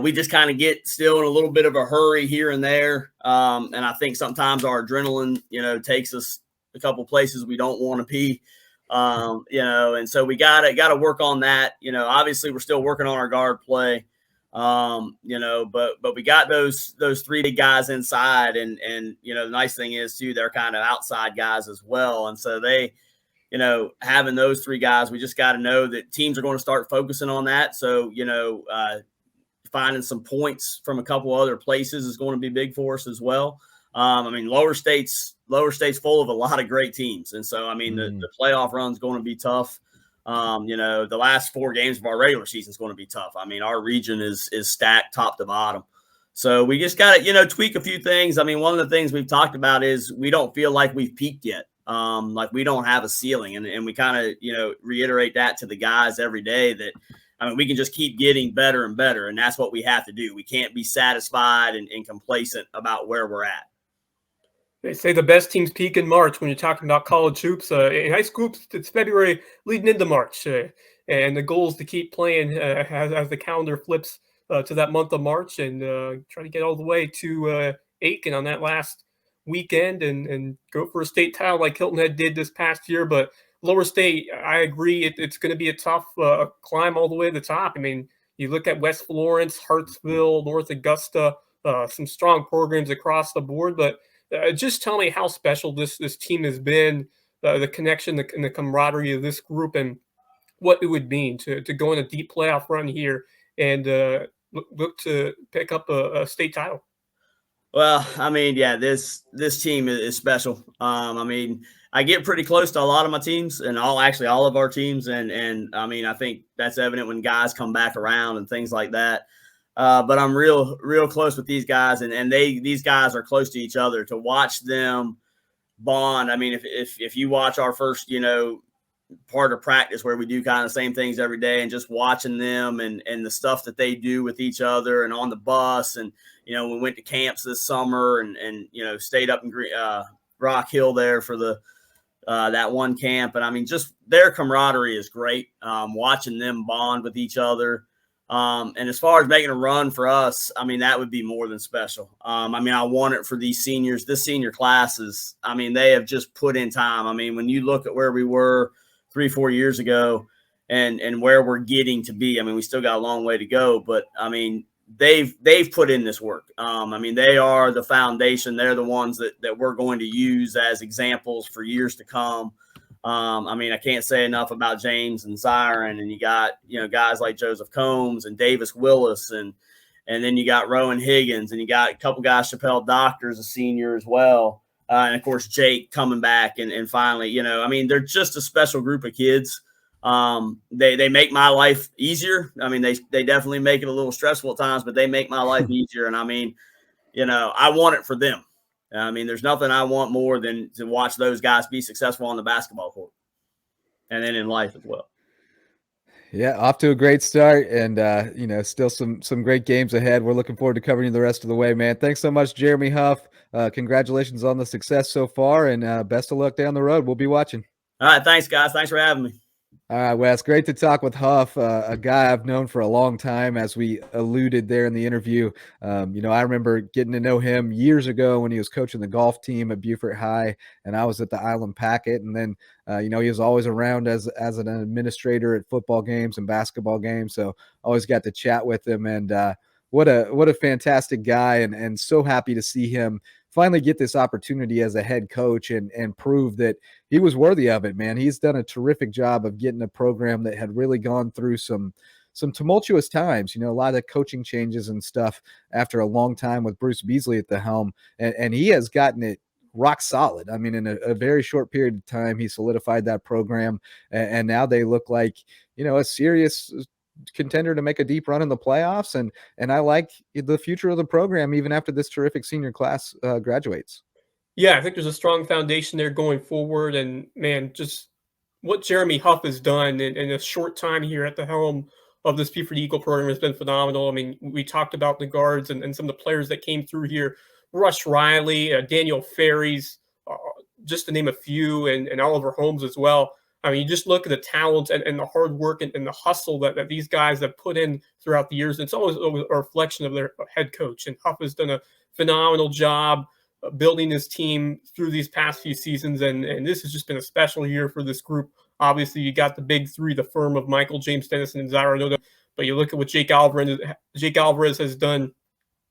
We just kind of get still in a little bit of a hurry here and there. And I think sometimes our adrenaline, takes us a couple places we don't want to be, and so we got to work on that. Obviously we're still working on our guard play, but we got those three big guys inside and the nice thing is too, they're kind of outside guys as well. And so they, having those three guys, we just got to know that teams are going to start focusing on that. So, finding some points from a couple other places is going to be big for us as well. Lower State's full of a lot of great teams. And so, the playoff run is going to be tough. The last 4 games of our regular season is going to be tough. Our region is stacked top to bottom. So we just got to, tweak a few things. One of the things we've talked about is we don't feel like we've peaked yet. Like we don't have a ceiling. And we kind of, reiterate that to the guys every day that, we can just keep getting better and better. And that's what we have to do. We can't be satisfied and complacent about where we're at.
They say the best teams peak in March when you're talking about college hoops. In high school hoops, it's February leading into March. And the goal is to keep playing as the calendar flips to that month of March and try to get all the way to Aiken on that last weekend and go for a state title like Hilton Head did this past year. But Lower State, I agree, it's going to be a tough climb all the way to the top. You look at West Florence, Hartsville, North Augusta, some strong programs across the board. But just tell me how special this team has been, the connection and the camaraderie of this group, and what it would mean to go in a deep playoff run here and look to pick up a state title.
Well, this team is special. I get pretty close to a lot of my teams and all of our teams. And I think that's evident when guys come back around and things like that. But I'm real close with these guys and these guys are close to each other. To watch them bond. If you watch our first, part of practice where we do kind of the same things every day and just watching them and the stuff that they do with each other and on the bus. And, we went to camps this summer and stayed up in Rock Hill there for that one camp. And just their camaraderie is great. Watching them bond with each other. And as far as making a run for us, that would be more than special. I want it for these seniors. This senior class is, they have just put in time. When you look at where we were 3-4 years ago and where we're getting to be, we still got a long way to go, but they've put in this work. They are the foundation. They're the ones that we're going to use as examples for years to come. I can't say enough about James and Siren, and you got, guys like Joseph Combs and Davis Willis and And then you got Rowan Higgins, and you got a couple guys, Chappelle Doctor's a senior as well. And, of course, Jake coming back. And finally, I mean, they're just a special group of kids. They make my life easier. I mean, they definitely make it a little stressful at times, but they make my life easier. And, I mean, I want it for them. I mean, there's nothing I want more than to watch those guys be successful on the basketball court and then in life as well.
Yeah, off to a great start, and still some great games ahead. We're looking forward to covering you the rest of the way, man. Thanks so much, Jeremy Huff. Congratulations on the success so far, and best of luck down the road. We'll be watching.
All right, thanks, guys. Thanks for having me.
All right, Wes, great to talk with Huff, a guy I've known for a long time, as we alluded there in the interview. I remember getting to know him years ago when he was coaching the golf team at Beaufort High, and I was at the Island Packet. And then, he was always around as an administrator at football games and basketball games, so always got to chat with him. And what a fantastic guy, and so happy to see him finally get this opportunity as a head coach and prove that he was worthy of it, man. He's done a terrific job of getting a program that had really gone through some tumultuous times, a lot of coaching changes and stuff after a long time with Bruce Beasley at the helm. And he has gotten it rock solid. I mean, in a very short period of time, he solidified that program. And now they look like, a serious contender to make a deep run in the playoffs, and I like the future of the program even after this terrific senior class graduates.
Yeah, I think there's a strong foundation there going forward, and man, just what Jeremy Huff has done in a short time here at the helm of this Beaufort Eagle program has been phenomenal. I mean, we talked about the guards and some of the players that came through here: Rush Riley, Daniel Ferries, just to name a few, and Oliver Holmes as well. I mean, you just look at the talent and the hard work and the hustle that these guys have put in throughout the years. And it's always a reflection of their head coach. And Huff has done a phenomenal job building his team through these past few seasons. And this has just been a special year for this group. Obviously, you got the big three, the firm of Michael, James Dennison, and Zaire Noda. But you look at what Jake Alvarez has done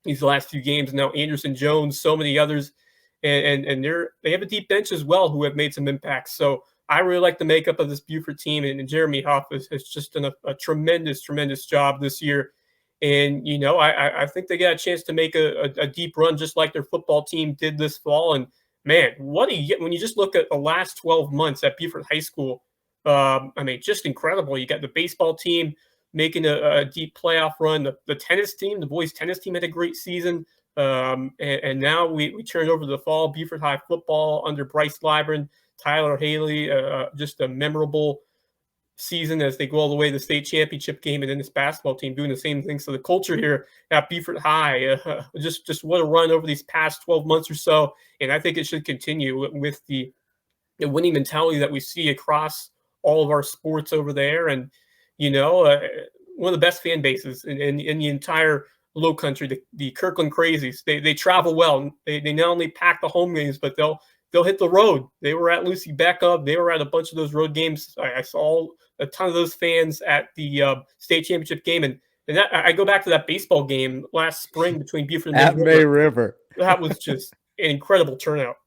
these last few games. Now Anderson Jones, so many others. And they have a deep bench as well who have made some impacts. So I really like the makeup of this Beaufort team, and Jeremy Huff has just done a tremendous job this year. And, I think they got a chance to make a deep run just like their football team did this fall. And, man, when you just look at the last 12 months at Beaufort High School, I mean, just incredible. You got the baseball team making a deep playoff run. The tennis team, the boys tennis team had a great season. And now we turn over to the fall, Beaufort High football under Bryce Libran, Tyler Haley, just a memorable season as they go all the way to the state championship game, and then this basketball team doing the same thing. So the culture here at Beaufort High, just what a run over these past 12 months or so. And I think it should continue with the winning mentality that we see across all of our sports over there. And, one of the best fan bases in the entire Low Country, the Kirkland Crazies. They travel well. They not only pack the home games, but they'll hit the road. They were at Lucy Beckup. They were at a bunch of those road games. I saw a ton of those fans at the state championship game. And that, I go back to that baseball game last spring between Beaufort and
at May River.
That was just an incredible turnout.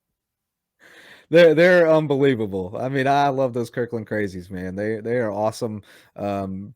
They're unbelievable. I mean, I love those Kirkland Crazies, man. They are awesome.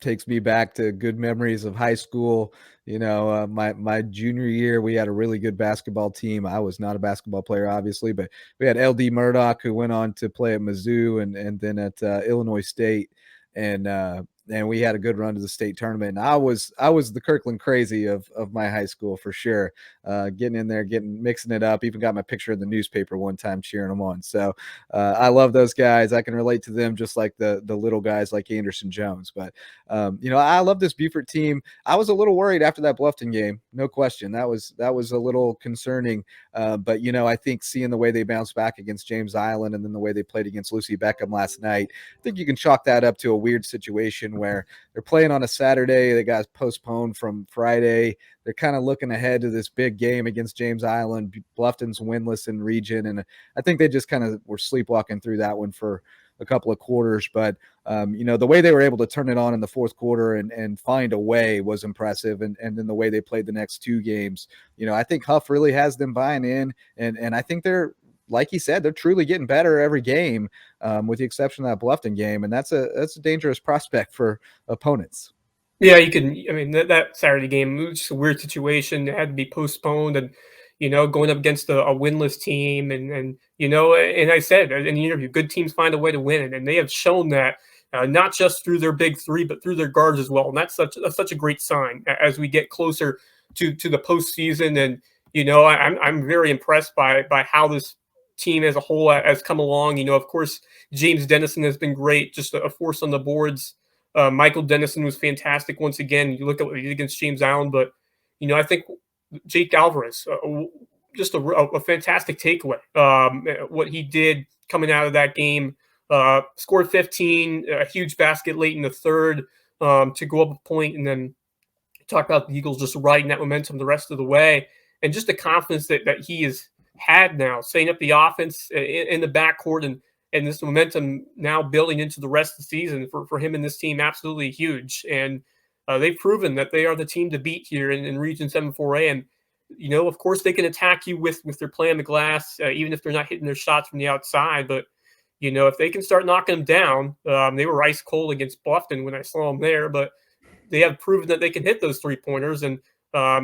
Takes me back to good memories of high school. My junior year, we had a really good basketball team. I was not a basketball player, obviously, but we had LD Murdoch, who went on to play at Mizzou and then at Illinois State. And we had a good run to the state tournament. And I was the Kirkland Crazy of my high school for sure. Getting in there, mixing it up. Even got my picture in the newspaper one time cheering them on. So I love those guys. I can relate to them just like the little guys like Anderson Jones. But I love this Beaufort team. I was a little worried after that Bluffton game, no question. That was a little concerning. But I think seeing the way they bounced back against James Island and then the way they played against Lucy Beckham last night, I think you can chalk that up to a weird situation where they're playing on a Saturday. They got postponed from Friday. They're kind of looking ahead to this big game against James Island. Bluffton's winless in region. And I think they just kind of were sleepwalking through that one for a couple of quarters. But, the way they were able to turn it on in the fourth quarter and find a way was impressive. And then the way they played the next two games, I think Huff really has them buying in. And I think they're, like he said, they're truly getting better every game, with the exception of that Bluffton game. And that's a dangerous prospect for opponents.
Yeah, you can. I mean, that Saturday game was just a weird situation. It had to be postponed, and going up against a winless team, and I said in the interview, good teams find a way to win, and they have shown that not just through their big three, but through their guards as well. And that's such a great sign as we get closer to the postseason. And I'm very impressed by how this team as a whole has come along. Of course, James Dennison has been great, just a force on the boards. Michael Dennison was fantastic once again. You look at what he did against James Allen, but I think Jake Alvarez, just a fantastic takeaway. What he did coming out of that game, scored 15, a huge basket late in the third to go up a point, and then talk about the Eagles just riding that momentum the rest of the way, and just the confidence that he has had now, setting up the offense in the backcourt, and this momentum now building into the rest of the season for him and this team, absolutely huge. And they've proven that they are the team to beat here in Region 7-4A. And, of course, they can attack you with their play on the glass, even if they're not hitting their shots from the outside. But, if they can start knocking them down, they were ice cold against Bluffton when I saw them there. But they have proven that they can hit those 3-pointers. And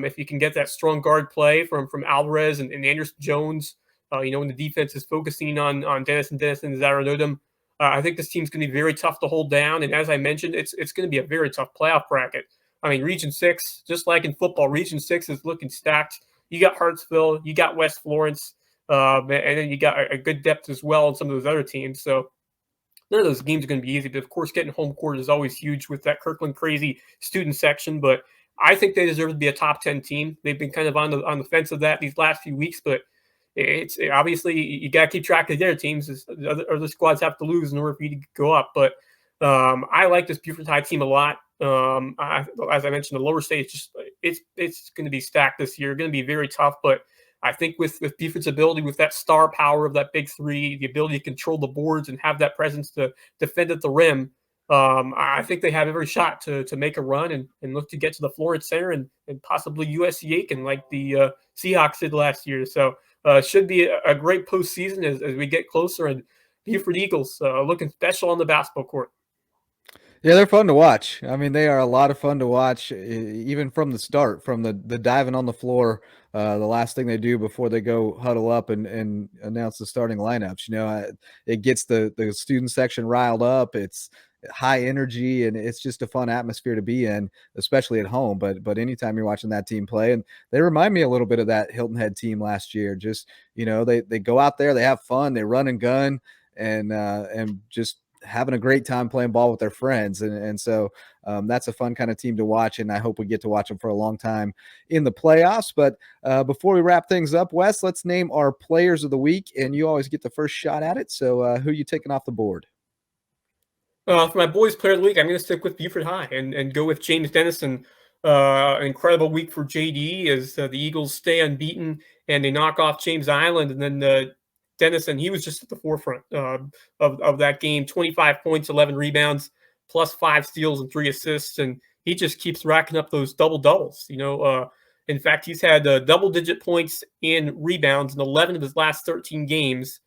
if you can get that strong guard play from Alvarez and Anderson Jones, when the defense is focusing on Dennison and Zaranodum, I think this team's going to be very tough to hold down. And as I mentioned, it's going to be a very tough playoff bracket. I mean, Region 6, just like in football, Region 6 is looking stacked. You got Hartsville, you got West Florence, and then you got a good depth as well in some of those other teams. So none of those games are going to be easy, but of course, getting home court is always huge with that Kirkland crazy student section. But I think they deserve to be a top 10 team. They've been kind of on the fence of that these last few weeks, but it's obviously you got to keep track of their teams. The other squads have to lose in order for you to go up. But I like this Beaufort High team a lot. As I mentioned, the lower stage, it's going to be stacked this year. Going to be very tough, but I think with Beaufort's ability, with that star power of that big three, the ability to control the boards and have that presence to defend at the rim, I think they have every shot to make a run and look to get to the Florence Center and possibly USC Aiken like the Seahawks did last year. So should be a great postseason as we get closer. And Beaufort Eagles looking special on the basketball court.
Yeah, they're fun to watch. I mean, they are a lot of fun to watch, even from the start, from the diving on the floor, the last thing they do before they go huddle up and announce the starting lineups. It gets the student section riled up. It's high energy, and it's just a fun atmosphere to be in, especially at home. But anytime you're watching that team play, and they remind me a little bit of that Hilton Head team last year. Just they go out there, they have fun, they run and gun, and just having a great time playing ball with their friends. And so that's a fun kind of team to watch. And I hope we get to watch them for a long time in the playoffs. But before we wrap things up, Wes, let's name our players of the week. And you always get the first shot at it. So who are you taking off the board?
For my boys player of the week, I'm going to stick with Beaufort High and go with James Dennison. An incredible week for JD as the Eagles stay unbeaten and they knock off James Island. And then Dennison, he was just at the forefront of that game. 25 points, 11 rebounds, plus 5 steals and 3 assists. And he just keeps racking up those double-doubles. In fact, he's had double-digit points and rebounds in 11 of his last 13 games,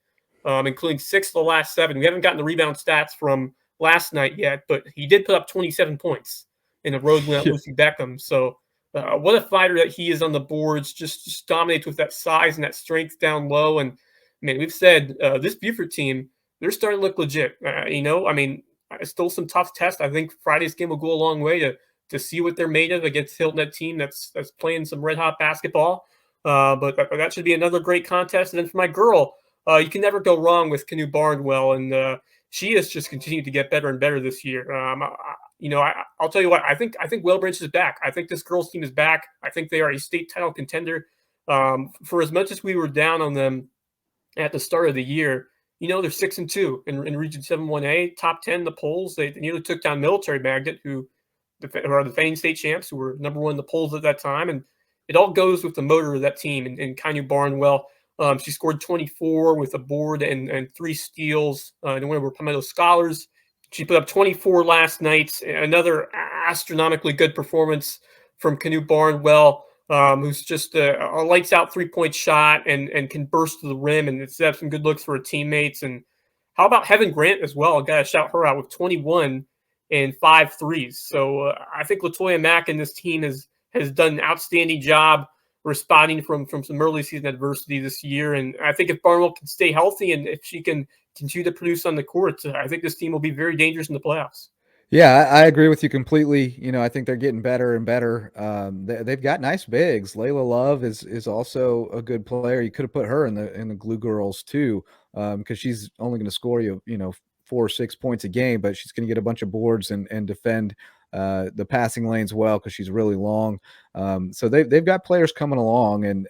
including 6 of the last 7. We haven't gotten the rebound stats from last night yet, but he did put up 27 points in a road win at Lucy Beckham. So what a fighter that he is on the boards, just dominates with that size and that strength down low. And we've said this Beaufort team, they're starting to look legit. It's still some tough tests. I think Friday's game will go a long way to see what they're made of against Hilton, that team that's playing some red hot basketball. But that should be another great contest. And then for my girl, you can never go wrong with Canoe Barnwell, and she has just continued to get better and better this year. I'll tell you what, I think Wellbranch is back. I think this girls team is back. I think they are a state title contender. For as much as we were down on them at the start of the year, they're 6-2 in Region 7-1A, top 10 in the polls. They nearly took down Military Magnet, who are the defending state champs, who were number 1 in the polls at that time. And it all goes with the motor of that team. And Kanye Barnwell, she scored 24 with a board and 3 steals. And one of her Palmetto Scholars. She put up 24 last night. Another astronomically good performance from Canoe Barnwell, who's just a lights out 3-point shot and can burst to the rim and set up some good looks for her teammates. And how about Heaven Grant as well? Got to shout her out with 21 and 5 threes. So I think Latoya Mack and this team has done an outstanding job responding from some early season adversity this year. And I think if Barnwell can stay healthy and if she can continue to produce on the court, I think this team will be very dangerous in the playoffs.
Yeah, I agree with you completely. I think they're getting better and better. They've got nice bigs. Layla Love is also a good player. You could have put her in the glue girls too, because she's only going to score you 4 or 6 points a game, but she's going to get a bunch of boards and defend the passing lanes well because she's really long. So they've got players coming along, and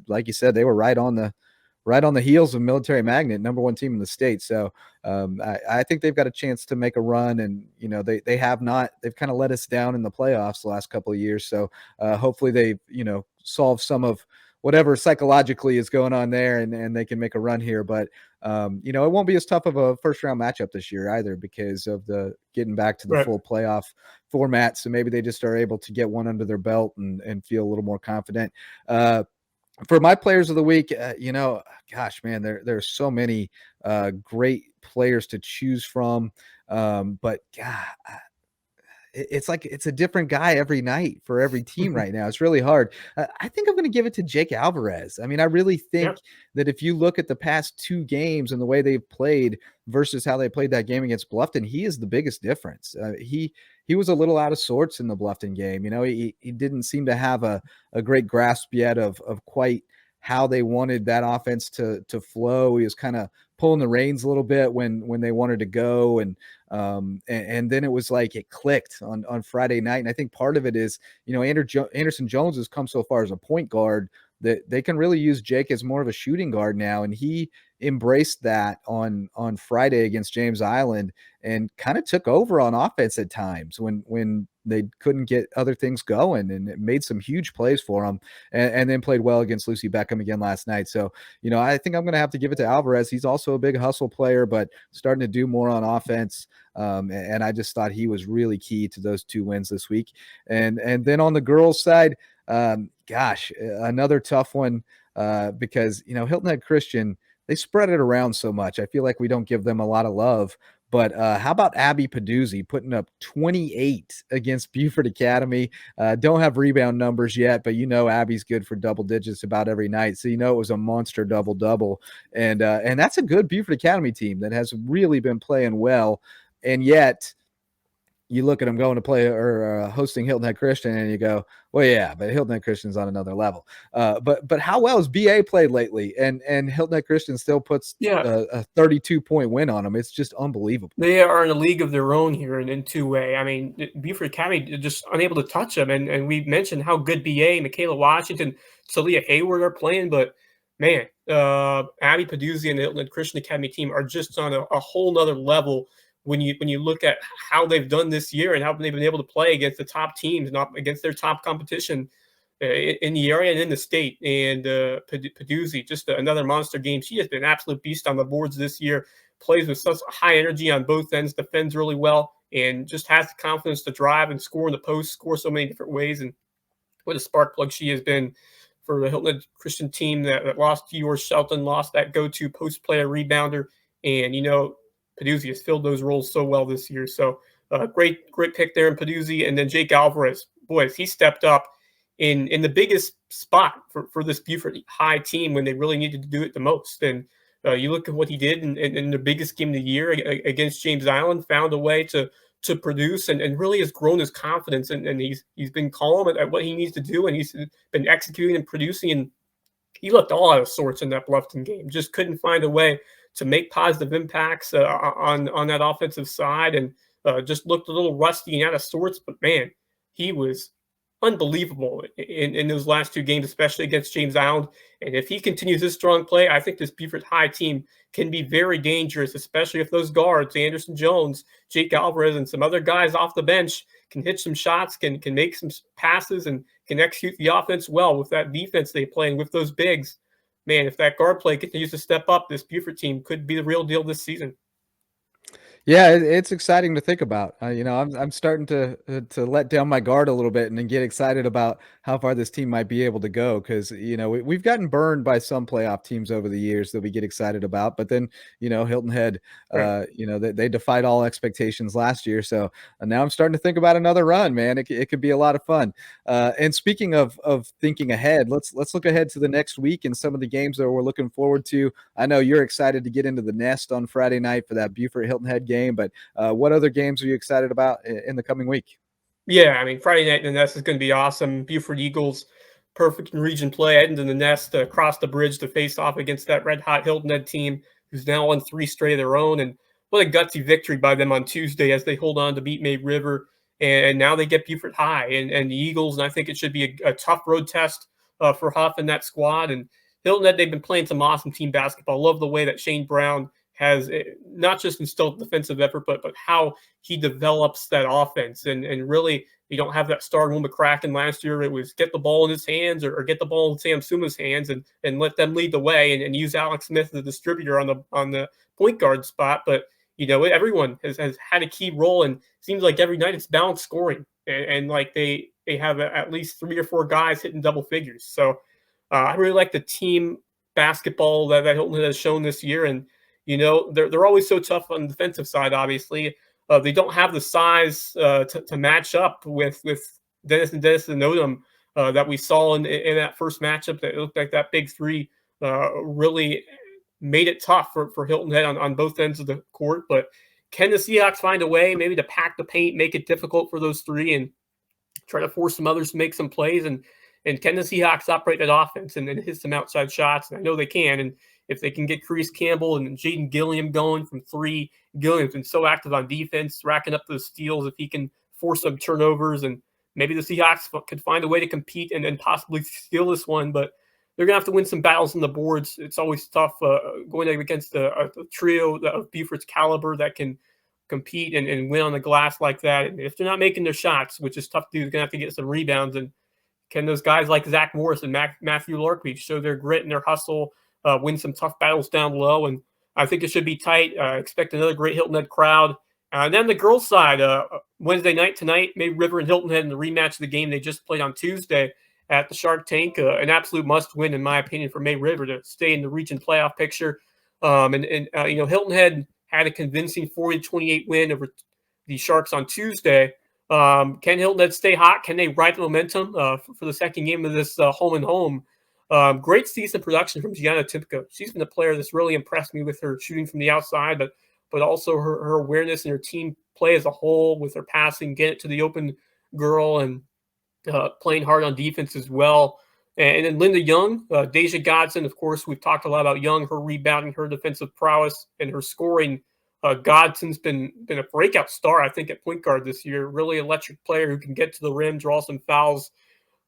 like you said, they were right on the heels of Military Magnet, number 1 team in the state. So I think they've got a chance to make a run, and they've kind of let us down in the playoffs the last couple of years. So hopefully they solve some of whatever psychologically is going on there, and they can make a run here. But it won't be as tough of a first round matchup this year either because of the getting back to the full playoff format. So maybe they just are able to get one under their belt and feel a little more confident. For my players of the week, gosh, man, there's so many great players to choose from. But God, it's like it's a different guy every night for every team right now. It's really hard. I think I'm going to give it to Jake Alvarez. I mean, I really think that if you look at the past 2 games and the way they've played versus how they played that game against Bluffton, he is the biggest difference. He was a little out of sorts in the Bluffton game. He didn't seem to have a great grasp yet of quite how they wanted that offense to flow. He was kind of pulling the reins a little bit when they wanted to go. And then it was like it clicked on Friday night. And I think part of it is, Anderson Jones has come so far as a point guard that they can really use Jake as more of a shooting guard now. And he embraced that on Friday against James Island and kind of took over on offense at times when they couldn't get other things going, and it made some huge plays for them, and then played well against Lucy Beckham again last night. So, I think I'm going to have to give it to Alvarez. He's also a big hustle player, but starting to do more on offense. And I just thought he was really key to those 2 wins this week. And then on the girls' side, gosh, another tough one because, Hilton Head Christian, they spread it around so much. I feel like we don't give them a lot of love. But how about Abby Paduzzi putting up 28 against Buford Academy? Don't have rebound numbers yet, but Abby's good for double digits about every night. So it was a monster double-double. And that's a good Buford Academy team that has really been playing well. And yet you look at them going to play or hosting Hilton Head Christian, and you go, well, yeah, but Hilton Head Christian's on another level. But how well has BA played lately? And Hilton Head Christian still puts a 32-point win on them. It's just unbelievable.
They are in a league of their own here in 2A. I mean, Buford Academy just unable to touch them. And we mentioned how good BA, Michaela Washington, Talia Hayward are playing. But, man, Abby Paduzzi and the Hilton Head Christian Academy team are just on a whole nother level when you look at how they've done this year and how they've been able to play against the top teams, not against their top competition in the area and in the state. And Paduzzi, just another monster game. She has been an absolute beast on the boards this year, plays with such high energy on both ends, defends really well, and just has the confidence to drive and score in the post, score so many different ways. And what a spark plug she has been for the Hilton Head Christian team that lost to yours. Shelton, lost that go-to post player rebounder. And, Paduzzi has filled those roles so well this year. So great pick there in Paduzzi. And then Jake Alvarez, boys, he stepped up in the biggest spot for this Buford High team when they really needed to do it the most. And you look at what he did in the biggest game of the year against James Island, found a way to produce and really has grown his confidence. And he's been calm at what he needs to do. And he's been executing and producing. And he looked all out of sorts in that Bluffton game. Just couldn't find a way to make positive impacts on that offensive side, and just looked a little rusty and out of sorts. But, man, he was unbelievable in those last 2 games, especially against James Island. And if he continues his strong play, I think this Buford High team can be very dangerous, especially if those guards, Anderson Jones, Jake Alvarez, and some other guys off the bench can hit some shots, can make some passes, and can execute the offense well with that defense they play and with those bigs. Man, if that guard play continues to step up, this Buford team could be the real deal this season.
Yeah, it's exciting to think about. I'm starting to let down my guard a little bit and then get excited about how far this team might be able to go because we've gotten burned by some playoff teams over the years that we get excited about, but then Hilton Head,
Right.
they defied all expectations last year. So now I'm starting to think about another run, man. It could be a lot of fun. And speaking of thinking ahead, let's look ahead to the next week and some of the games that we're looking forward to. I know you're excited to get into the nest on Friday night for that Buford Hilton Head game, but what other games are you excited about in the coming week?
Yeah, I mean, Friday night in the Nest is going to be awesome. Buford Eagles, perfect in region play, heading to the Nest to cross the bridge to face off against that red hot Hilton Head team, who's now on 3 straight of their own. And what a gutsy victory by them on Tuesday as they hold on to beat May River. And now they get Buford High and the Eagles. And I think it should be a tough road test for Huff and that squad. And Hilton Head, they've been playing some awesome team basketball. Love the way that Shane Brown has not just instilled defensive effort, but how he develops that offense. And really, you don't have that star Will McCracken last year. It was get the ball in his hands or get the ball in Sam Suma's hands and let them lead the way and use Alex Smith as the distributor on the point guard spot. But everyone has had a key role, and seems like every night it's balanced scoring, and like they have at least 3 or 4 guys hitting double figures. So I really like the team basketball that Hilton has shown this year, and they're always so tough on the defensive side. Obviously, they don't have the size to match up with Dennis and Odom that we saw in that first matchup. That it looked like that big three really made it tough for Hilton Head on both ends of the court. But can the Seahawks find a way maybe to pack the paint, make it difficult for those three, and try to force some others to make some plays? And can the Seahawks operate that offense and then hit some outside shots? And I know they can. And if they can get Crease Campbell and Jaden Gilliam going from 3, Gilliam's been so active on defense, racking up those steals. If he can force some turnovers, and maybe the Seahawks could find a way to compete and possibly steal this one. But they're going to have to win some battles on the boards. It's always tough going against a trio of Buford's caliber that can compete and win on the glass like that. And if they're not making their shots, which is tough to do, they're going to have to get some rebounds. And can those guys like Zach Morris and Matthew Larkby show their grit and their hustle, win some tough battles down low? And I think it should be tight. Expect another great Hilton Head crowd. And then the girls' side, Wednesday night tonight, May River and Hilton Head in the rematch of the game they just played on Tuesday at the Shark Tank. An absolute must-win, in my opinion, for May River to stay in the region playoff picture. Hilton Head had a convincing 40-28 win over the Sharks on Tuesday. Can Hilton Head stay hot? Can they ride the momentum for the second game of this home and home? Great season production from Gianna Tipko. She's been a player that's really impressed me with her shooting from the outside, but also her awareness and her team play as a whole with her passing, get it to the open girl, and playing hard on defense as well. And then Linda Young, Deja Godsen, of course, we've talked a lot about Young, her rebounding, her defensive prowess, and her scoring. Godsen's been a breakout star, I think, at point guard this year. Really electric player who can get to the rim, draw some fouls.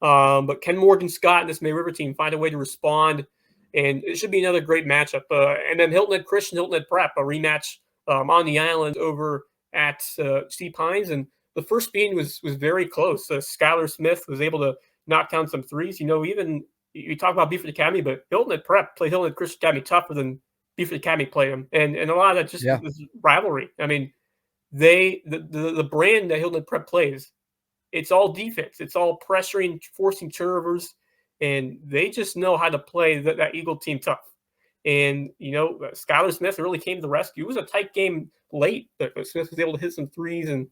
But can Morgan Scott and this May River team find a way to respond? And it should be another great matchup. And then Hilton Head Christian, Hilton Head Prep, a rematch on the island over at Sea Pines. And the first meeting was very close. Skylar Smith was able to knock down some threes. Even you talk about Buford Academy, but Hilton Head Prep played Hilton Head Christian Academy tougher than Buford Academy played them. And a lot of that just is rivalry. I mean, the brand that Hilton Head Prep plays, it's all defense. It's all pressuring, forcing turnovers, and they just know how to play that Eagle team tough. And, Skylar Smith really came to the rescue. It was a tight game late, but Smith was able to hit some threes. And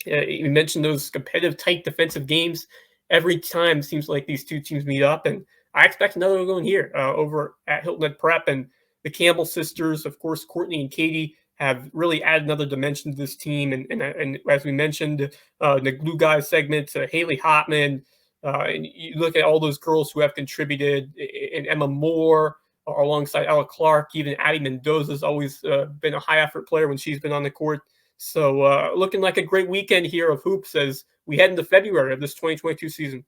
you mentioned those competitive, tight defensive games. Every time it seems like these two teams meet up. And I expect another one going here over at Hilton Head Prep. And the Campbell sisters, of course, Courtney and Katie, have really added another dimension to this team. And as we mentioned, the glue guys segment, Haley Hotman, and you look at all those girls who have contributed, and Emma Moore alongside Ella Clark, even Addie Mendoza has always been a high effort player when she's been on the court. So looking like a great weekend here of hoops as we head into February of this 2022 season.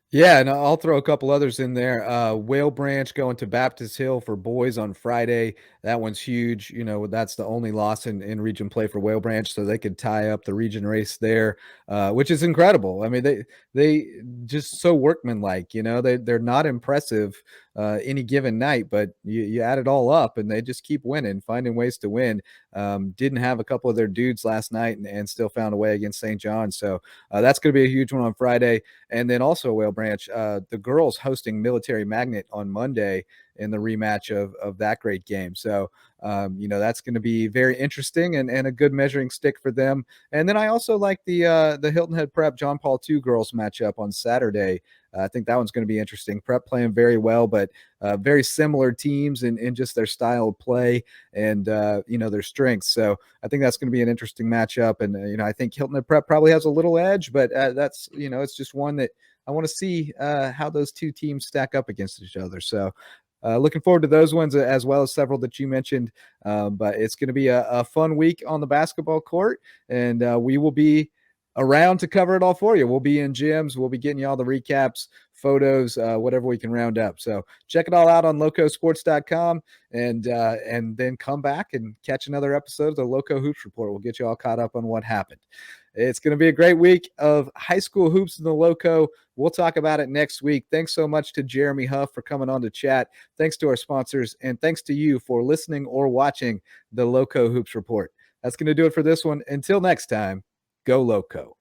Yeah, and I'll throw a couple others in there. Whale Branch going to Baptist Hill for boys on Friday. That one's huge. That's the only loss in region play for Whale Branch, so they could tie up the region race there, which is incredible. I mean, they just so workmanlike. They're not impressive any given night, but you add it all up, and they just keep winning, finding ways to win. didn't have a couple of their dudes last night and still found a way against St. John. So that's going to be a huge one on Friday. And then also Whale Branch, the girls hosting Military Magnet on Monday in the rematch of that great game. So, that's going to be very interesting and a good measuring stick for them. And then I also like the Hilton Head Prep John Paul II girls matchup on Saturday. I think that one's going to be interesting. Prep playing very well, but very similar teams in just their style of play and, their strengths. So I think that's going to be an interesting matchup. And, I think Hilton Head Prep probably has a little edge, but that's, it's just one that I want to see how those two teams stack up against each other. So looking forward to those ones as well as several that you mentioned. But it's going to be a fun week on the basketball court, and we will be around to cover it all for you. We'll be in gyms. We'll be getting you all the recaps, photos, whatever we can round up. So check it all out on locosports.com and then come back and catch another episode of the Lowco Hoops Report. We'll get you all caught up on what happened. It's going to be a great week of high school hoops in the Lowco. We'll talk about it next week. Thanks so much to Jeremy Huff for coming on to chat. Thanks to our sponsors, and thanks to you for listening or watching the Lowco Hoops Report. That's going to do it for this one. Until next time, go Lowco.